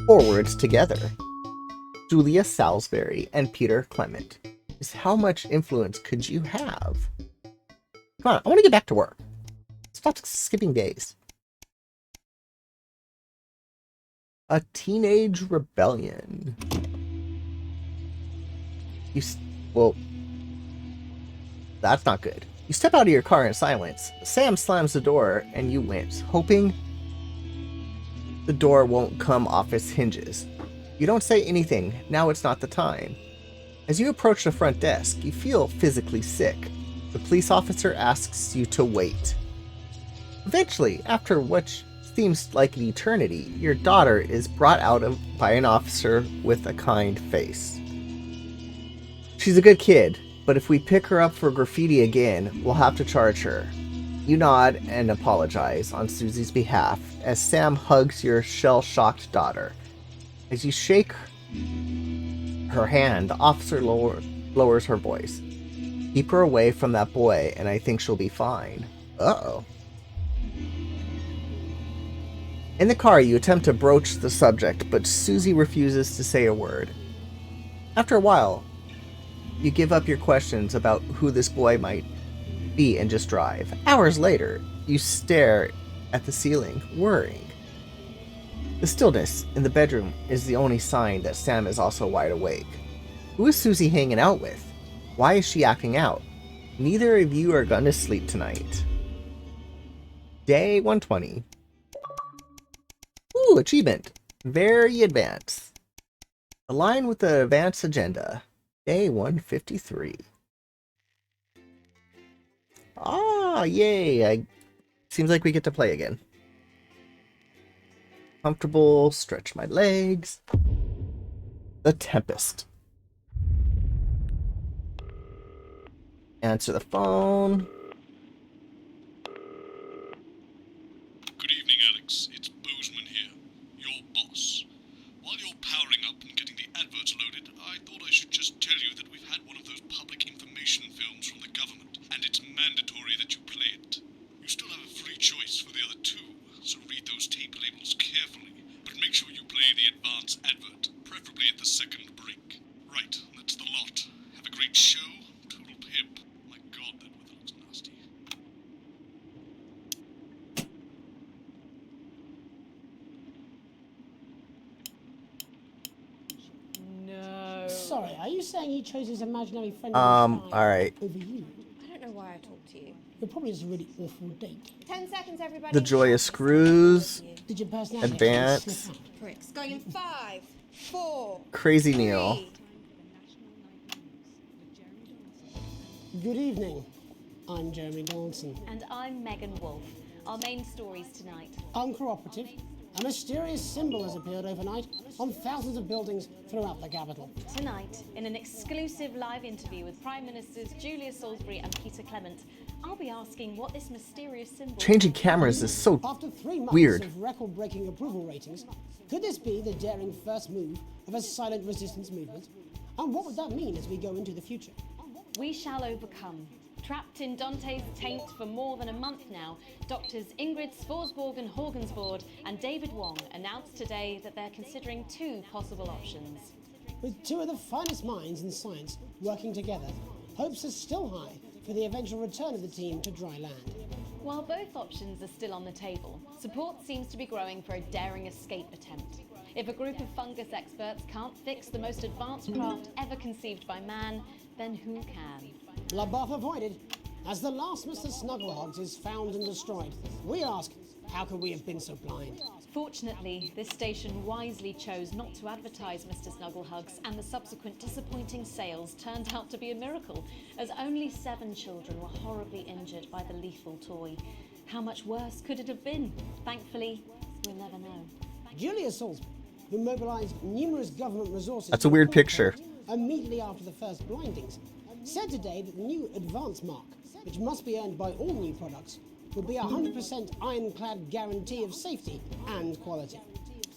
Forwards together. Julia Salisbury and Peter Clement. Just how much influence could you have? Come on, I want to get back to work. Stop skipping days. A teenage rebellion. Well, that's not good. You step out of your car in silence. Sam slams the door and you wince, hoping the door won't come off its hinges. You don't say anything. Now it's not the time. As you approach the front desk, you feel physically sick. The police officer asks you to wait. Eventually, after what seems like an eternity, your daughter is brought out by an officer with a kind face. She's a good kid, but if we pick her up for graffiti again, we'll have to charge her. You nod and apologize on Susie's behalf as Sam hugs your shell-shocked daughter. As you shake her hand, the officer lowers her voice. Keep her away from that boy, and I think she'll be fine. Uh-oh. In the car, you attempt to broach the subject, but Susie refuses to say a word. After a while, you give up your questions about who this boy might be and just drive. Hours later, you stare at the ceiling, worrying. The stillness in the bedroom is the only sign that Sam is also wide awake. Who is Susie hanging out with? Why is she acting out? Neither of you are going to sleep tonight. Day 120. Ooh, achievement. Very advanced. Align with the advanced agenda. Day 153. Ah, yay. Seems like we get to play again. Comfortable, stretch my legs. The Tempest. Answer the phone. Good evening, Alex. It's Bozeman here, your boss. While you're powering up and getting the adverts loaded, I thought I should just tell you that we've had one of those public information films from the government, and it's mandatory that you play it. You still have a free choice for the other two, so read those tape labels carefully, but make sure you play the advance advert, preferably at the second break. Right, that's the lot. Have a great show. Toodle pip. My God, that weather looks nasty. No. Sorry, are you saying he chose his imaginary friend alright. over you? I don't know why I talked to you. It probably is a really awful date. 10 seconds, everybody. The Joyous Screws. Did your personality Advance. slip out? Pricks. Going in 5, 4. Crazy Neil. Good evening. I'm Jeremy Donaldson. And I'm Megan Wolf. Our main stories tonight. Uncooperative. A mysterious symbol has appeared overnight on thousands of buildings throughout the capital. Tonight, in an exclusive live interview with Prime Ministers Julia Salisbury and Peter Clement, I'll be asking what this mysterious symbol... Changing cameras is so After 3 months weird. of record-breaking approval ratings, could this be the daring first move of a silent resistance movement? And what would that mean as we go into the future? We shall overcome. Trapped in Dante's taint for more than a month now, doctors Ingrid Svorsborg Horgensvoord and David Wong announced today that they're considering 2 possible options. With 2 of the finest minds in science working together, hopes are still high for the eventual return of the team to dry land. While both options are still on the table, support seems to be growing for a daring escape attempt. If a group of fungus experts can't fix the most advanced craft ever conceived by man, then who can? Bloodbath avoided. as the last Mr. Snugglehogs is found and destroyed. We ask, how could we have been so blind? Fortunately, this station wisely chose not to advertise Mr. Snugglehugs, and the subsequent disappointing sales turned out to be a miracle, as only 7 children were horribly injured by the lethal toy. How much worse could it have been? Thankfully, we'll never know. Julia Salisbury, who mobilised numerous government resources... That's a weird picture. ...immediately after the first blindings, said today that the new advance mark, which must be earned by all new products, will be a 100% ironclad guarantee of safety and quality.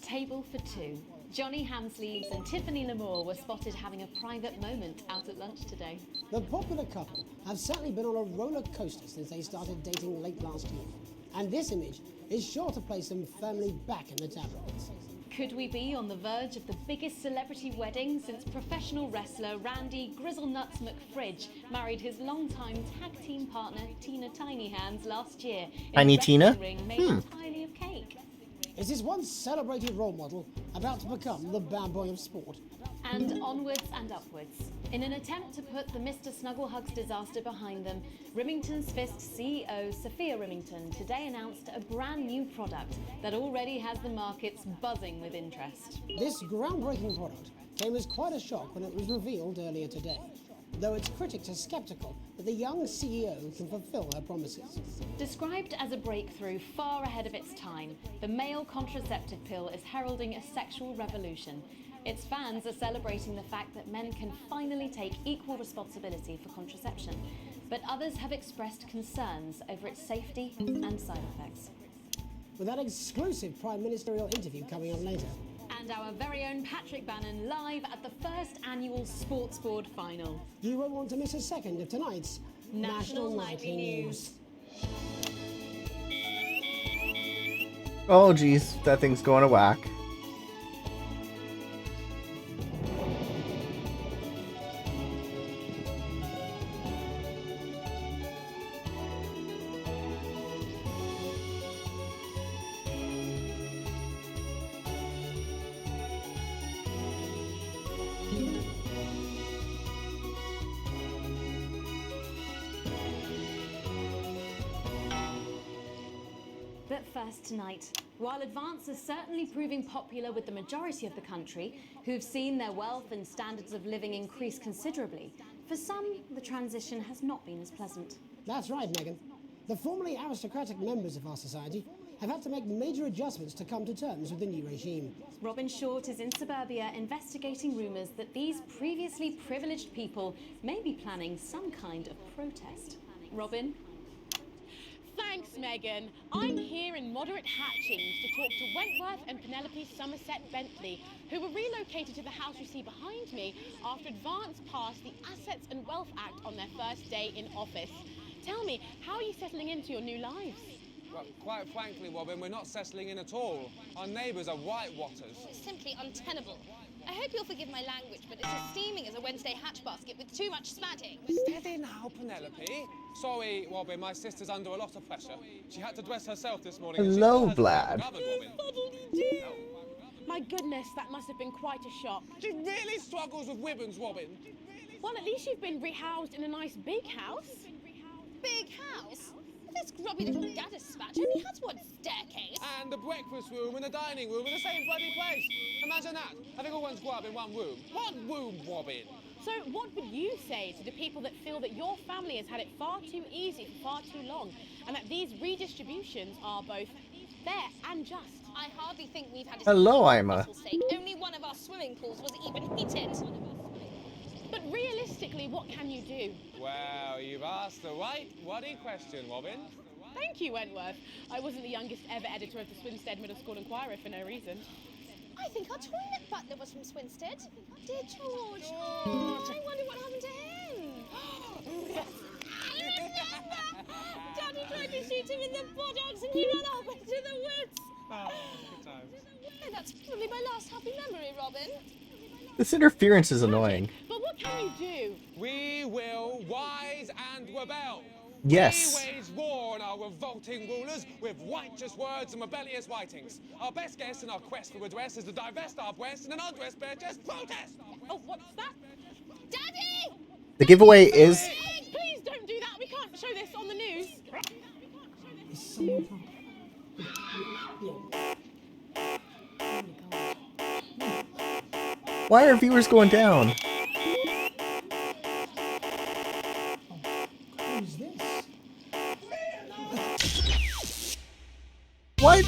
Table for 2. Johnny Hamsleeves and Tiffany Lamour were spotted having a private moment out at lunch today. The popular couple have certainly been on a roller coaster since they started dating late last year, and this image is sure to place them firmly back in the tabloids. Could we be on the verge of the biggest celebrity wedding since professional wrestler Randy Grizzlenuts McFridge married his longtime tag team partner Tina Tiny Hands last year in Tiny a wrestling Tina? ring made entirely of cake? Is this once celebrated role model about to become the bad boy of sport? And onwards and upwards. In an attempt to put the Mr. Snugglehugs disaster behind them, Remington's Fist CEO Sophia Remington today announced a brand new product that already has the markets buzzing with interest. This groundbreaking product came as quite a shock when it was revealed earlier today, though its critics are sceptical that the young CEO can fulfill her promises. Described as a breakthrough far ahead of its time, the male contraceptive pill is heralding a sexual revolution. Its fans are celebrating the fact that men can finally take equal responsibility for contraception, but others have expressed concerns over its safety and side effects. With that exclusive Prime Ministerial interview coming up later. And our very own Patrick Bannon live at the first annual Sports Board final. You won't want to miss a second of tonight's National Nightly News. Oh geez, that thing's going to whack. But first tonight, while Advance is certainly proving popular with the majority of the country, who've seen their wealth and standards of living increase considerably, for some, the transition has not been as pleasant. That's right, Megan. The formerly aristocratic members of our society have had to make major adjustments to come to terms with the new regime. Robin Short is in suburbia investigating rumours that these previously privileged people may be planning some kind of protest. Robin? Thanks, Megan. I'm here in Moderate Hatchings to talk to Wentworth and Penelope Somerset Bentley, who were relocated to the house you see behind me after Advance passed the Assets and Wealth Act on their first day in office. Tell me, how are you settling into your new lives? Well, quite frankly, Robin, we're not settling in at all. Our neighbours are whitewatters. It's simply untenable. I hope you'll forgive my language, but it's as steaming as a Wednesday hatch basket with too much spatting. Steady now, Penelope. Sorry, Robin, my sister's under a lot of pressure. She had to dress herself this morning. Hello, Vlad. My goodness, that must have been quite a shock. She really struggles with ribbons, Robin. Well, at least you've been rehoused in a nice big house. Big house? This grubby little gaddis spatch only has one staircase. And the breakfast room and the dining room in the same bloody place. Imagine that, having all one's grub in one room. One room, Robin. So what would you say to the people that feel that your family has had it far too easy for far too long, and that these redistributions are both fair and just? I hardly think we've had a Hello, Ima. Only one of our swimming pools was even heated. But realistically, what can you do? Well, you've asked the right bloody question, Robin. Thank you, Wentworth. I wasn't the youngest ever editor of the Swinstead Middle School Inquirer for no reason. I think our toilet butler was from Swinstead. Dear George. Oh, I wonder what happened to him. I remember! Daddy tried to shoot him in the buttocks and he ran off into the woods. Oh, good times. And that's probably my last happy memory, Robin. This interference is annoying. But what can you do? We will rise and rebel. Yes. We wage war on our revolting rulers with righteous words and rebellious writings. Our best guess in our quest for redress is to divest our breasts in an undressed bare chest protest. Oh, what's that? Daddy! The giveaway is... Please don't do that. We can't show this Is someone coming? Why are viewers going down? Who's this? Why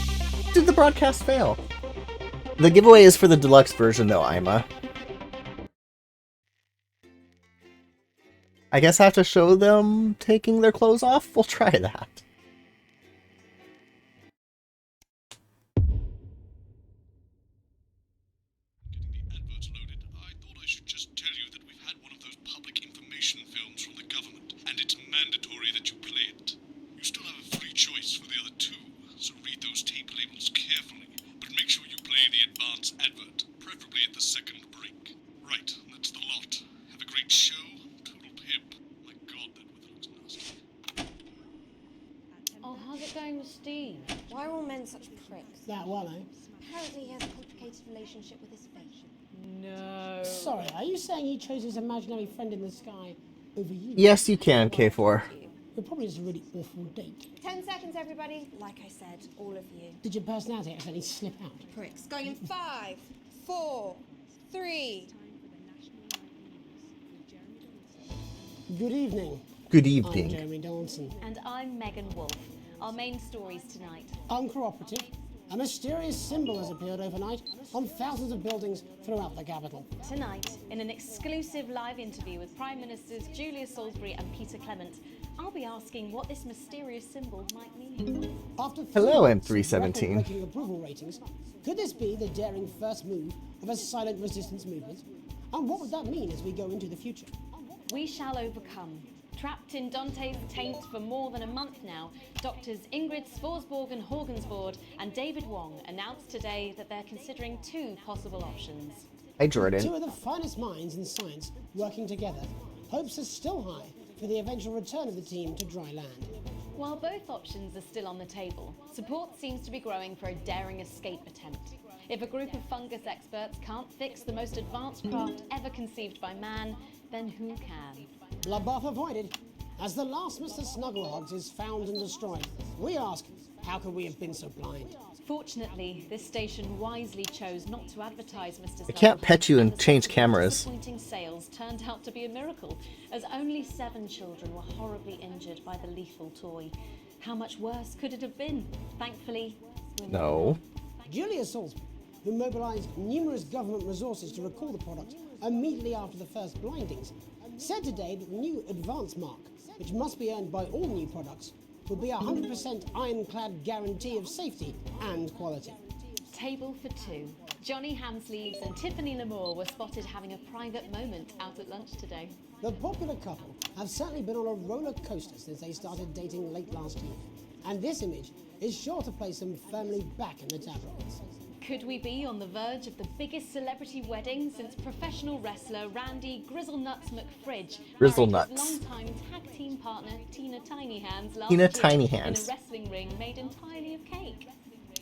did the broadcast fail? The giveaway is for the deluxe version though, Ima. I guess I have to show them taking their clothes off? We'll try that. Adverts loaded. I thought I should just tell you that we've had one of those public information films from the government, and it's mandatory that you play it. You still have a free choice for the other two, so read those tape labels carefully, but make sure you play the advance advert, preferably at the second break. Right, that's the lot. Have a great show. Total pimp. My god, that weather looks nasty. Oh, how's it going with Steve? Why are all men such pricks? That well, eh? Apparently he has a complicated relationship with his fate. No. Sorry, are you saying he chose his imaginary friend in the sky over you? Yes, you can, K4. You're probably just a really awful date. 10 seconds, everybody. Like I said, all of you. Did your personality accidentally slip out? Pricks. Going in 5, 4, 3. Good evening. Good I'm evening. Jeremy Dawson. And I'm Megan Wolf. Our main stories tonight. Uncooperative. A mysterious symbol has appeared overnight on thousands of buildings throughout the capital. Tonight, in an exclusive live interview with Prime Ministers Julia Salisbury and Peter Clement, I'll be asking what this mysterious symbol might mean. After Hello, 3 months of M317. record-breaking approval ratings, could this be the daring first move of a silent resistance movement? And what would that mean as we go into the future? We shall overcome. Trapped in Dante's taint for more than a month now, doctors Ingrid Sforsborg Horgensvoord and David Wong announced today that they're considering 2 possible options. Hi, Jordan. 2 of the finest minds in science working together, hopes are still high for the eventual return of the team to dry land. While both options are still on the table, support seems to be growing for a daring escape attempt. If a group of fungus experts can't fix the most advanced craft ever conceived by man, then who can? Bloodbath avoided. As the last Mr. Snugglehogs is found and destroyed, we ask, how could we have been so blind? Fortunately, this station wisely chose not to advertise Mr. I can't Snugglehogs, pet you and the change subsequent cameras. Disappointing sales turned out to be a miracle, as only 7 children were horribly injured by the lethal toy. How much worse could it have been? Thankfully, we're not. No. Julia Salisbury, who mobilised numerous government resources to recall the product immediately after the first blindings, said today that the new advance mark, which must be earned by all new products, will be a 100% ironclad guarantee of safety and quality. Table for 2. Johnny Hamsleeves and Tiffany Lamour were spotted having a private moment out at lunch today. The popular couple have certainly been on a roller coaster since they started dating late last year, and this image is sure to place them firmly back in the tabloids. Could we be on the verge of the biggest celebrity wedding since professional wrestler Randy Grizzlenuts McFridge Grizzlenuts. married his longtime tag team partner Tina Tiny Hands last Tina year Tiny in Hands. a wrestling ring made entirely of cake?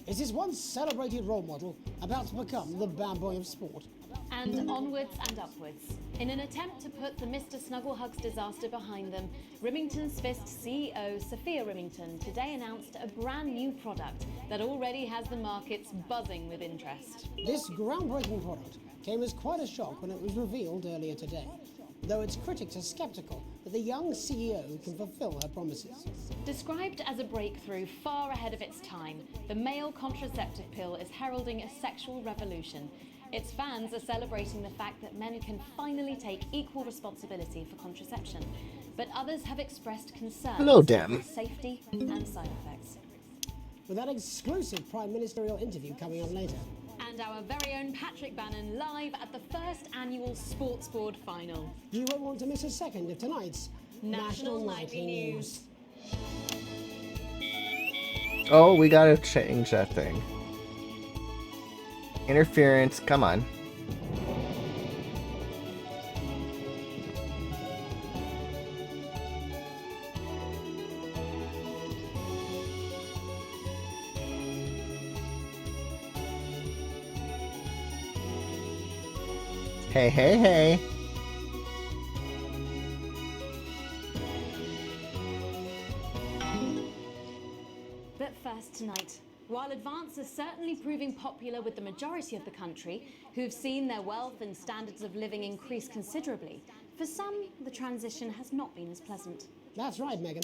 Is this once celebrated role model about to become the bad boy of sport? And onwards and upwards. In an attempt to put the Mr. Snugglehugs disaster behind them, Remington's Fist CEO Sophia Remington today announced a brand new product that already has the markets buzzing with interest. This groundbreaking product came as quite a shock when it was revealed earlier today, though its critics are sceptical that the young CEO can fulfill her promises. Described as a breakthrough far ahead of its time, the male contraceptive pill is heralding a sexual revolution. Its fans are celebrating the fact that men can finally take equal responsibility for contraception, but others have expressed concerns Hello, Dan. about safety and side effects. With that exclusive Prime Ministerial interview coming up later. And our very own Patrick Bannon live at the first annual Sports Board final. You won't want to miss a second of tonight's National Nightly News. Oh, we gotta change that thing. Interference, come on. Hey, hey, hey. Advance is certainly proving popular with the majority of the country, who've seen their wealth and standards of living increase considerably, for some, the transition has not been as pleasant. That's right, Megan.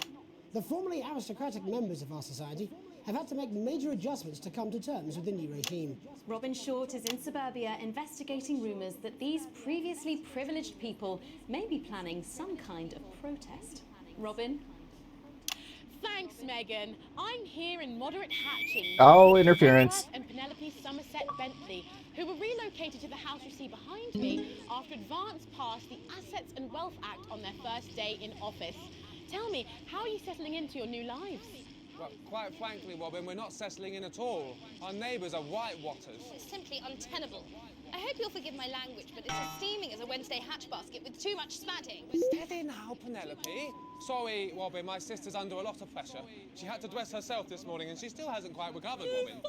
The formerly aristocratic members of our society have had to make major adjustments to come to terms with the new regime. Robin Short is in suburbia investigating rumours that these previously privileged people may be planning some kind of protest. Robin? Thanks, Megan. I'm here in Moderate Hatching. Oh, interference. And Penelope Somerset Bentley, who were relocated to the house you see behind me after Advance passed the Assets and Wealth Act on their first day in office. Tell me, how are you settling into your new lives? Well, quite frankly, Robin, we're not settling in at all. Our neighbours are whitewatters. It's simply untenable. I hope you'll forgive my language, but it's as steaming as a Wednesday hatch basket with too much spatting. Steady now, Penelope. Sorry, Robin, my sister's under a lot of pressure. She had to dress herself this morning and she still hasn't quite recovered, Robin.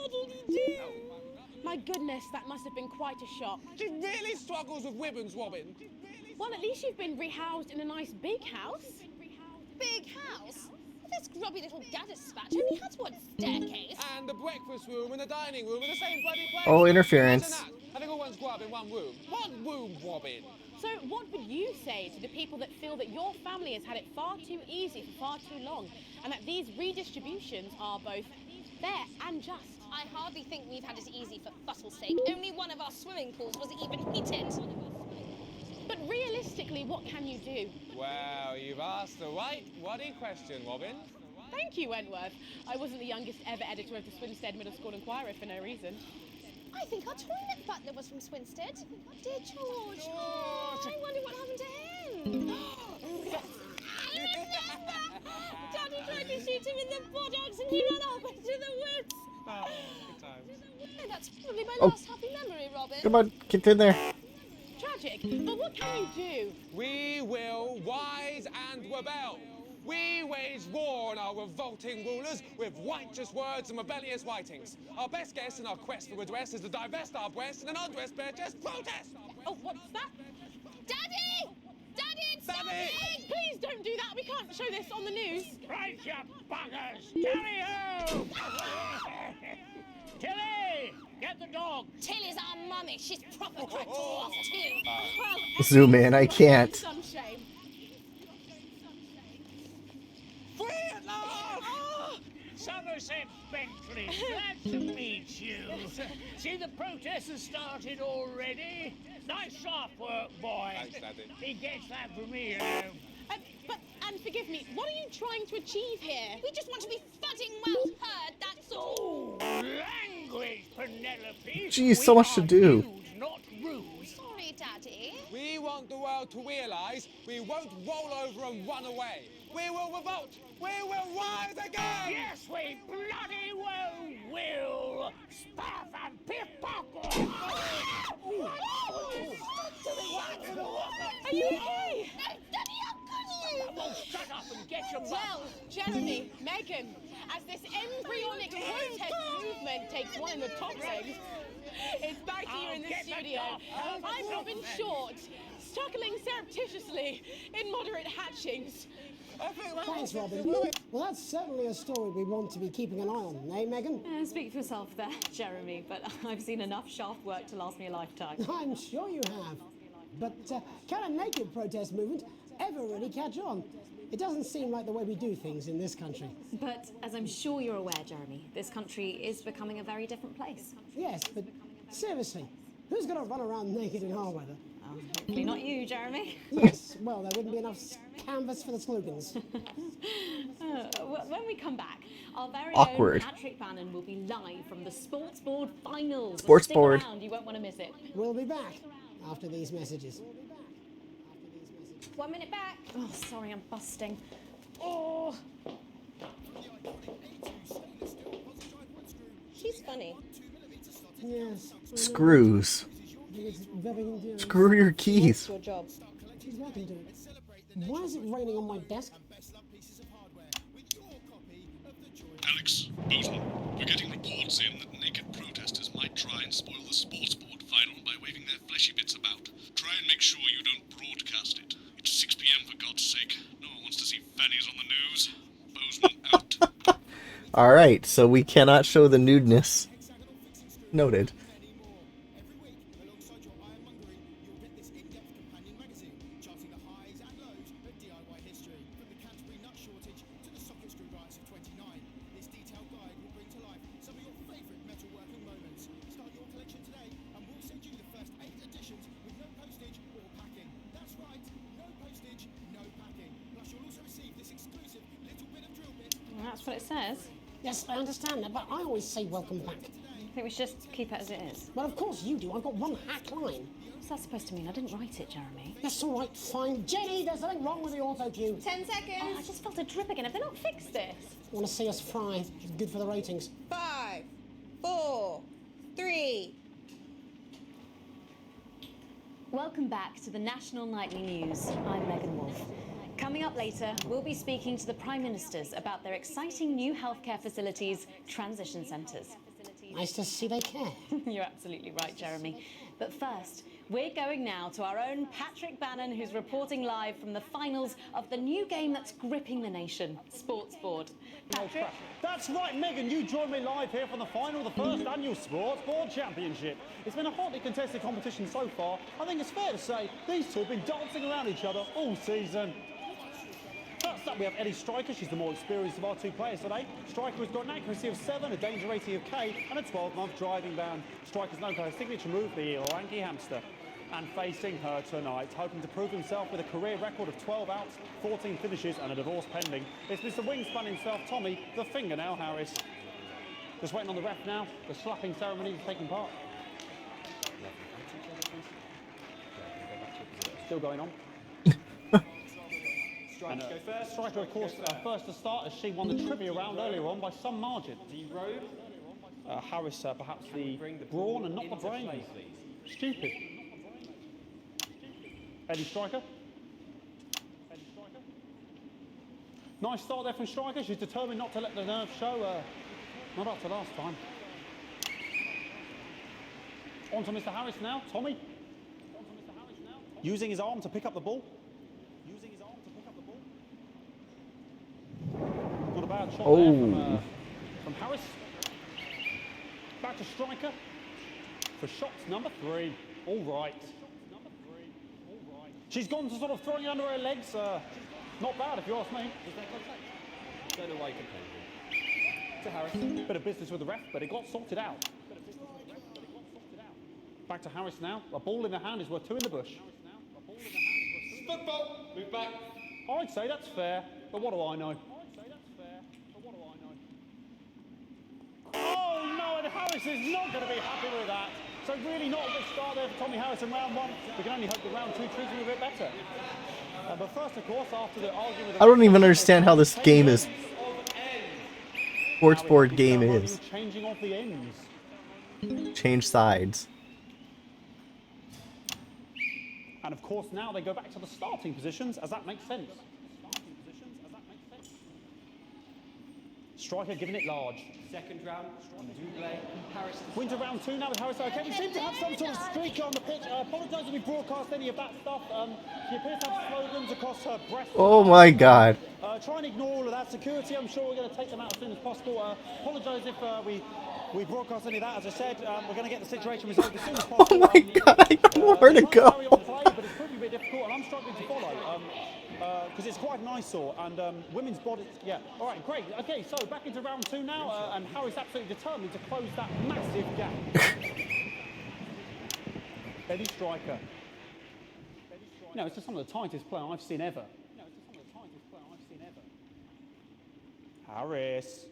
My goodness, that must have been quite a shock. She really struggles with ribbons, Robin. Well, at least you've been rehoused in a nice big house. Big house? This grubby little gaddis spatch only has one staircase. And the breakfast room and the dining room in the same bloody place. Oh, interference. Having all one's grub in one room. One room, Robin. So what would you say to the people that feel that your family has had it far too easy for far too long, and that these redistributions are both fair and just? I hardly think we've had it easy for fuss's sake. Only one of our swimming pools was even heated. But realistically, what can you do? Well, you've asked the right waddy question, Robin. Thank you, Wentworth. I wasn't the youngest ever editor of the Swinstead Middle School Inquirer for no reason. I think our toilet butler was from Swinstead. Dear George. Oh, I wonder what happened to him. I remember! Daddy tried to shoot him in the buttocks and he ran off into the woods. Oh, good times. Oh, that's probably my Oh. last happy memory, Robin. Come on, get in there. Tragic, but what can you do? We will rise and rebel. We wage war on our revolting rulers with righteous words and rebellious writings. Our best guess in our quest for redress is to divest our breasts and undress bare chest protest. Oh, what's that? Daddy! Daddy, it's Daddy! Please don't do that. We can't show this on the news. Right, you buggers! Carry ho! Tilly! Get the dog! Tilly's our mummy. She's proper cracked off too. Well, Zoom in, I can't. Some shame. Free at last! Somerset Bentley, glad to meet you. See, the protest has started already. Nice sharp work, boy. Thanks, Daddy. He gets that from me, And forgive me, what are you trying to achieve here? We just want to be footing well heard, that's all. Language, Penelope. Geez, so much to do. Not rude. Sorry, Daddy. We want the world to realise we won't roll over and run away. We will revolt. We will rise again. Yes, we bloody well will. Spaff and piff-pocket. Are you okay? Daddy, how could you? Well, shut up and get your Well, Jeremy, Megan, as this embryonic protest movement takes one in the top rings, it's back here in the studio. I'm Robin Short, struggling surreptitiously in Moderate Hatchings. Thanks, Robin. Well, that's certainly a story we want to be keeping an eye on, eh, Megan? Speak for yourself there, Jeremy, but I've seen enough shaft work to last me a lifetime. I'm sure you have. But can a naked protest movement ever really catch on? It doesn't seem like the way we do things in this country. But as I'm sure you're aware, Jeremy, this country is becoming a very different place. Yes, but seriously, who's going to run around naked in our weather? Hopefully not you, Jeremy. Yes, well, there wouldn't be enough canvas for the slogans. When we come back, our very Awkward. own Patrick Bannon will be live from the Sports Board Finals. Sports Stick Board. around, you won't want to miss it. We'll be back after these messages. 1 minute back. Oh, sorry, I'm busting. Oh. She's funny. Yes. Screws. It's very Screw your keys. Your job. She's welcome to it. Why is it raining on my desk? Alex, Bozeman, we're getting reports in that naked protesters might try and spoil the sports board final by waving their fleshy bits about. Try and make sure you don't broadcast it. It's 6 p.m. for God's sake. No one wants to see fannies on the news. Bozeman out. Alright, so we cannot show the nudeness. Noted. That's what it says. Yes, I understand that, but I always say welcome back. I think we should just keep it as it is. Well, of course you do. I've got one hack line. What's that supposed to mean? I didn't write it, Jeremy. That's all right, fine. Jenny, there's something wrong with the auto-cue. 10 seconds. Oh, I just felt a drip again. Have they not fixed this? Want to see us fry? It's good for the ratings. 5, 4, 3. Welcome back to the National Nightly News. I'm Megan Wolf. Coming up later, we'll be speaking to the Prime Ministers about their exciting new healthcare facilities, transition centres. Nice to see they care. You're absolutely right, Jeremy. But first, we're going now to our own Patrick Bannon, who's reporting live from the finals of the new game that's gripping the nation, Sports Board. Patrick? That's right, Megan. You joined me live here from the final of the first annual Sports Board Championship. It's been a hotly contested competition so far. I think it's fair to say these two have been dancing around each other all season. First up, we have Ellie Striker. She's the more experienced of our two players today. Striker has got an accuracy of 7, a danger rating of K, and a 12-month driving ban. Striker's known for her signature move, the Orangi Hamster. And facing her tonight, hoping to prove himself with a career record of 12 outs, 14 finishes, and a divorce pending, it's Mr. Wingspan himself, Tommy, the Fingernail Harris. Just waiting on the ref now. The slapping ceremony is taking part. Still going on. And, Striker, of course, first to start as she won the trivia round earlier on by some margin. Harris, perhaps the brawn and not the brain. Stupid. Eddie Striker. Nice start there from Striker. She's determined not to let the nerves show. Not up to last time. On to Mr. Harris now. Tommy. Using his arm to pick up the ball. Not a bad shot there from Harris. Back to Striker for shots number 3. All right. She's gone to sort of throwing under her legs. Not bad if you ask me. Don't know why you complain. To Harris. Bit of business with the ref, but it got sorted out. Back to Harris now. A ball in the hand is worth 2 in the bush. Football. Move back. I'd say that's fair, but what do I know? Oh no, and Harris is not going to be happy with that. So really not a good start there for Tommy Harris in round 1. We can only hope that round 2 treats him a bit better. But first, of course, after the argument... I don't even understand how this game is... Sports board game is. Changing off the ends. Change sides. And of course, now they go back to the starting positions, as that makes sense. Striker giving it large. Second round on the double. Harris. Winter round 2 now with Harris. Okay, we seem to have some sort of streak on the pitch. I apologise if we broadcast any of that stuff. She appears to have slogans across her breast. Oh my god. Try and ignore all of that. Security, I'm sure we're going to take them out as soon as possible. Apologise if we broadcast any of that. As I said, we're going to get the situation resolved as soon as possible. Oh my god, I don't know where to go. But it's proving a bit difficult, and I'm struggling to follow. Because it's quite an eyesore, and women's bodies, yeah. All right, great. Okay, so back into round 2 now, and Harris absolutely determined to close that massive gap. Eddie Striker. No, it's just some of the tightest player I've seen ever. Harris.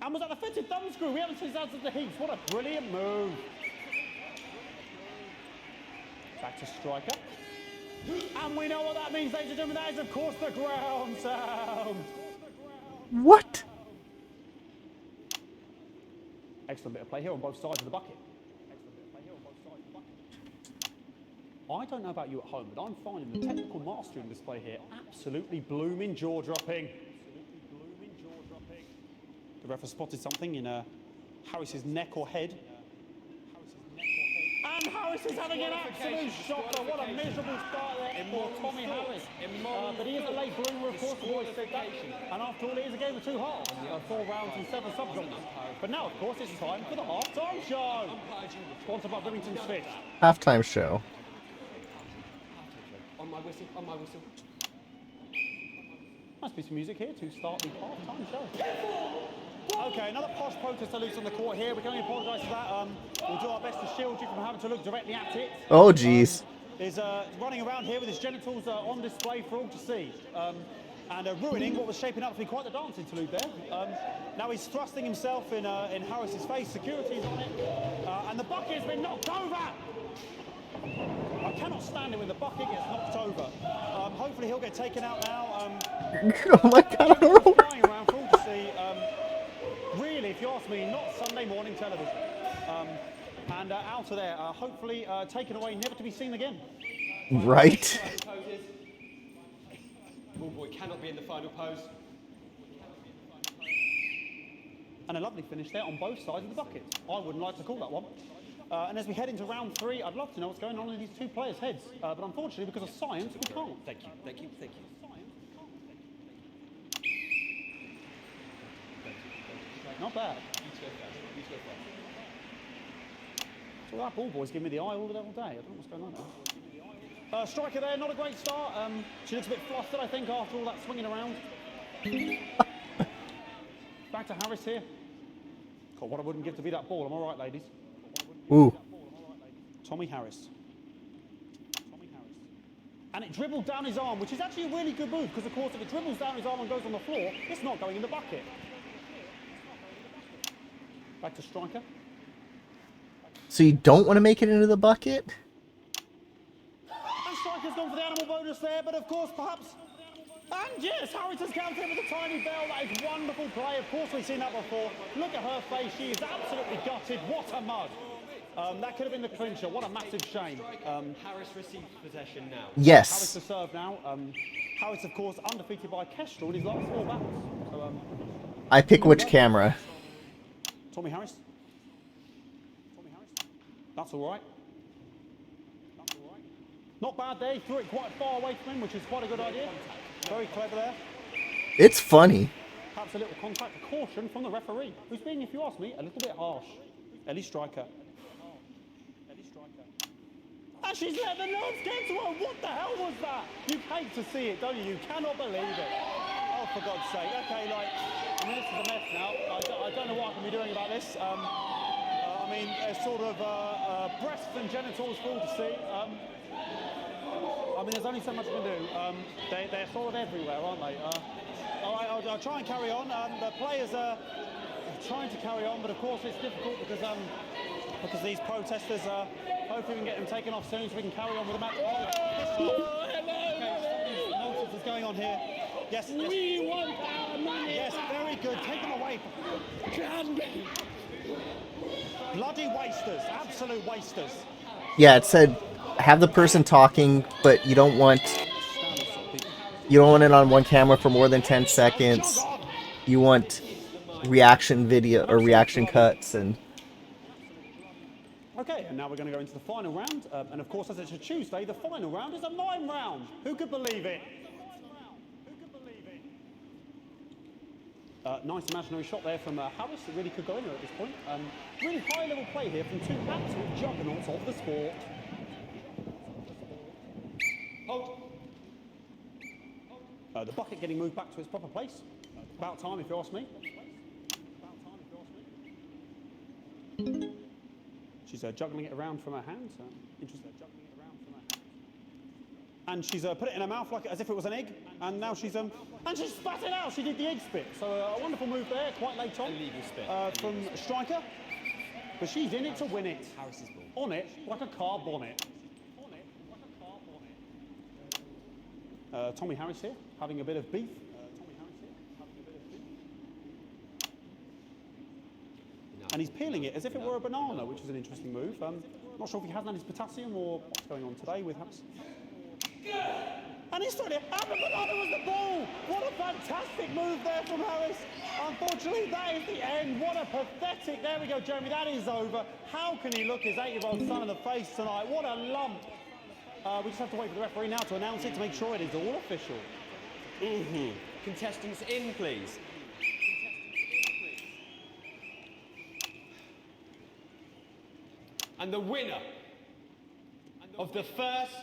And was that the fitted thumbscrew? We haven't seen that since the heats. What a brilliant move. Back to Striker. And we know what that means, ladies and gentlemen. That is, of course, the ground sound. What? Excellent bit of play here on both sides of the bucket. I don't know about you at home, but I'm finding the technical mastering display here absolutely blooming jaw-dropping. The ref has spotted something in Harris's neck or head. And Harris Harris is having an absolute shocker. What a miserable start there for Tommy Harris. But he is a late bloomer, of course, the boys said that. And after all, it is a game of two halves, 4 rounds and 7 subgenres. But now, of course, it's time for the half-time show. Sponsored by Remington's Fish. Halftime show. On my whistle, on my whistle. Nice piece of music here to start the half-time show. Okay, another posh protester loose on the court here. We can only apologise for that. We'll do our best to shield you from having to look directly at it. Oh, jeez. Is running around here with his genitals on display for all to see. And ruining what was shaping up to be quite the dance interlude there. Now he's thrusting himself in Harris's face. Security's on it. And the bucket has been knocked over. I cannot stand it when the bucket gets knocked over. Hopefully he'll get taken out now. Oh my God. Flying around for all to see. Really, if you ask me, not Sunday morning television. And out of there, hopefully taken away, never to be seen again. Right. Ball boy cannot be in the final pose. And a lovely finish there on both sides of the bucket. I wouldn't like to call that one. And as we head into round 3, I'd love to know what's going on in these two players' heads. But unfortunately, because of science, we can't. Thank you, thank you, thank you. Not bad. So that ball boy's giving me the eye all day. I don't know what's going on there. Striker there, not a great start. She looks a bit flustered, I think, after all that swinging around. Back to Harris here. God, what I wouldn't give to be that ball. Am I right, ladies? Ooh. Tommy Harris. And it dribbled down his arm, which is actually a really good move, because, of course, if it dribbles down his arm and goes on the floor, it's not going in the bucket. Back to Striker. So you don't want to make it into the bucket? And Striker's gone for the animal bonus there, but of course, perhaps... And yes, Harris has counted with a tiny bell. That is wonderful play. Of course, we've seen that before. Look at her face. She is absolutely gutted. What a mud. That could have been the clincher. What a massive shame. Harris receives possession now. Yes. Harris to serve now. Harris, of course, undefeated by Kestrel in his last 4 battles. So, I pick which camera. Tommy Harris. That's all right. Not bad there. He threw it quite far away from him, which is quite a good idea. Very clever there. It's funny. Perhaps a little contact, a caution from the referee, who's being, if you ask me, a little bit harsh. Ellie Striker. And she's let the nerves get to her. What the hell was that? You hate to see it, don't you? You cannot believe it. Oh, for God's sake. Okay, like, I mean, this is a mess now. I don't know what I can be doing about this. I mean, sort of breasts and genitals for all to see. I mean, there's only so much I can do. They're sort of everywhere, aren't they? All right, I'll try and carry on. The players are trying to carry on, but of course it's difficult because these protesters, hopefully we can get them taken off soon so we can carry on with the match. Nonsense is going on here. Yes, yes. We want our money. Yes, very good. Take them away. Bloody wasters, absolute wasters. Yeah, it said have the person talking, but you don't want it on one camera for more than 10 seconds. You want reaction video or reaction cuts and. Okay, and now we're going to go into the final round. And of course, as it's a Tuesday, the final round is a 9 round. Who could believe it? Nice imaginary shot there from Harris. It really could go in at this point. Really high-level play here from 2 absolute juggernauts of the sport. Hold. The bucket getting moved back to its proper place. About time, if you ask me. She's juggling it around from her hand. Interesting. And she's put it in her mouth like as if it was an egg. And now she's spat it out. She did the egg spit. So a wonderful move there, quite late on. Illegal spit. From Striker. But she's in it to win it. Harris's ball. On it like a car bonnet. Tommy Harris here, having a bit of beef. And he's peeling it as if it were a banana, which is an interesting move. Not sure if he hasn't had his potassium or what's going on today with Harris. And he's trying to have a banana was the ball. What a fantastic move there from Harris. Unfortunately, that is the end. What a pathetic. There we go, Jeremy. That is over. How can he look his 8-year-old son in the face tonight? What a lump. We just have to wait for the referee now to announce it to make sure it is all official. Contestants in, please. And the winner of the first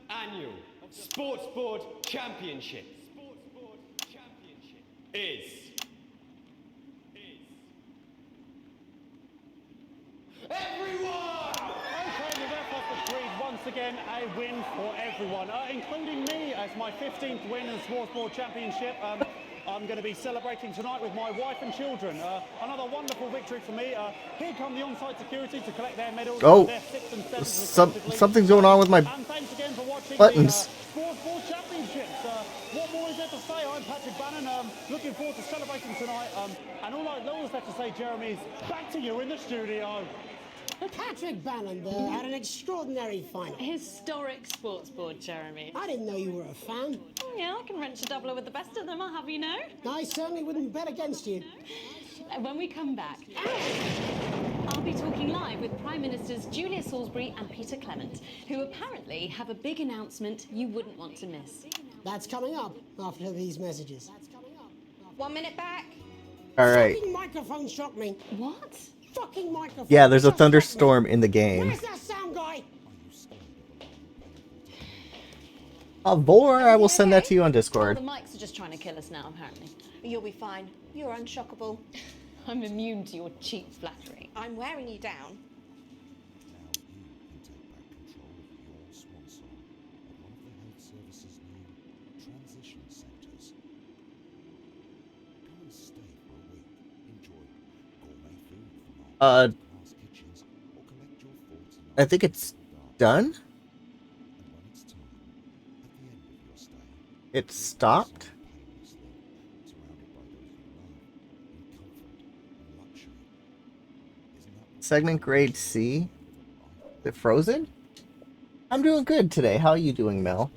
annual Sports Board Championship is... everyone! Okay, the ref has agreed once again a win for everyone, including me as my 15th win in the Sports Board Championship. I'm going to be celebrating tonight with my wife and children. Another wonderful victory for me. Here come the on-site security to collect their medals. Oh, their 6th and 7th something's going on with my and thanks again for watching buttons. the Sports Board Championships. What more is there to say? I'm Patrick Bannon. Looking forward to celebrating tonight. And all I have to say, Jeremy, is back to you in the studio. Patrick Bannon there had an extraordinary final. Historic sports board, Jeremy. I didn't know you were a fan. Oh, yeah, I can wrench a doubler with the best of them, I'll have you know. I certainly wouldn't bet against you. When we come back, I'll be talking live with Prime Ministers Julia Salisbury and Peter Clement, who apparently have a big announcement you wouldn't want to miss. That's coming up after these messages. 1 minute back. All right. Fucking microphone shocked me. What? Fucking microphone. Yeah, there's a thunderstorm in the game. Where's that sound guy? Or I will send that to you on Discord. The mics are just trying to kill us now, apparently. You'll be fine. You're unshockable. I'm immune to your cheap flattery. I'm wearing you down. I think it's done. It stopped. Segment grade C. Is it frozen? I'm doing good today. How are you doing, Mel?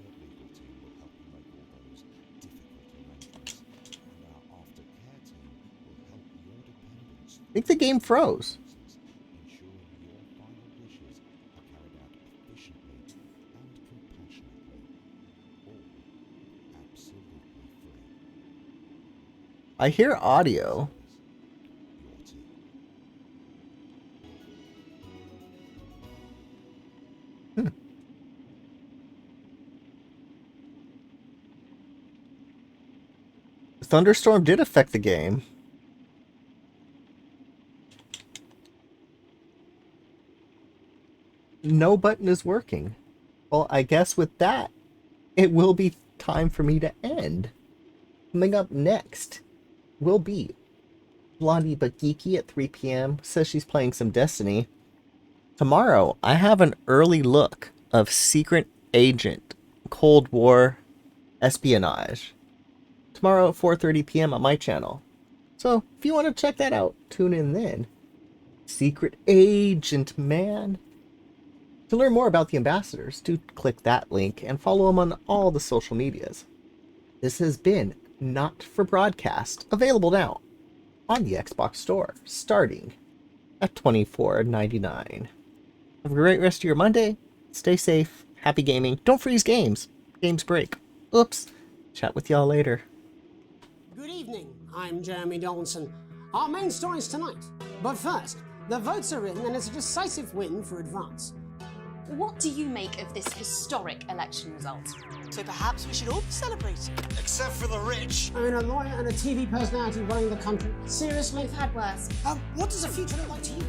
I think the game froze. I hear audio. The thunderstorm did affect the game. No button is working. Well, I guess with that, it will be time for me to end. Coming up next will be Blondie but Geeky at 3 p.m. Says she's playing some Destiny. Tomorrow, I have an early look of Secret Agent Cold War Espionage. Tomorrow at 4:30 p.m. on my channel. So, if you want to check that out, tune in then. Secret Agent, man. To learn more about the ambassadors, do click that link and follow them on all the social medias. This has been Not for Broadcast, available now on the Xbox Store, starting at $24.99. Have a great rest of your Monday. Stay safe. Happy gaming. Don't freeze games. Games break. Oops. Chat with y'all later. Good evening. I'm Jeremy Donaldson. Our main stories tonight. But first, the votes are in and it's a decisive win for Advance. What do you make of this historic election result? So perhaps we should all be celebrating. Except for the rich. I mean, a lawyer and a TV personality running the country. Seriously? We've had worse. What does the future look like to you?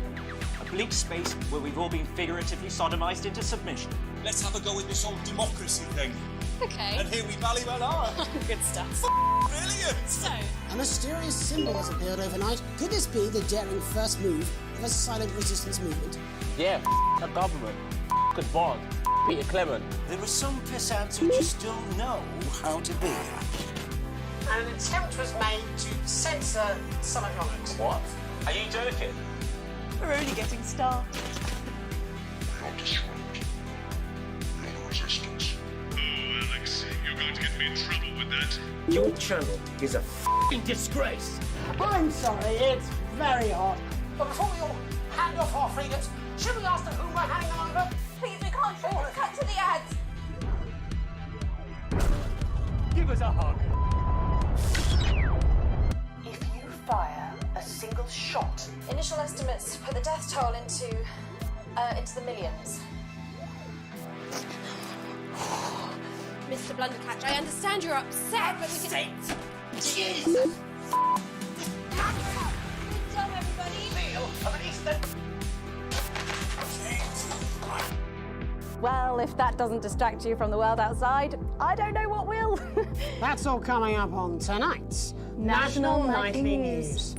A bleak space where we've all been figuratively sodomized into submission. Let's have a go with this whole democracy thing. Okay. And here we ballywalla. Good stuff. Brilliant! So, A mysterious symbol has appeared overnight. Could this be the daring first move of a silent resistance movement? Yeah, a government. A Bond. Peter Clement. There are some pissants who just don't know how to be. And an attempt was made to censor some economics. What? Are you joking? We're only getting started. Not disrupt. No resistance. Oh, Alex, you're going to get in trouble with that. Your channel is a f***ing disgrace. I'm sorry, it's very hot. But before we all hand off our frigates, should we ask them who we're handing them over? Please, we can't cut to the ads. Give us a hug. If you fire a single shot, Initial estimates put the death toll into the millions. Mr. Blundercatch, I understand you're upset, but we can... Jesus! Good job, everybody! Well, if that doesn't distract you from the world outside, I don't know what will. That's all coming up on tonight's National Nightly News.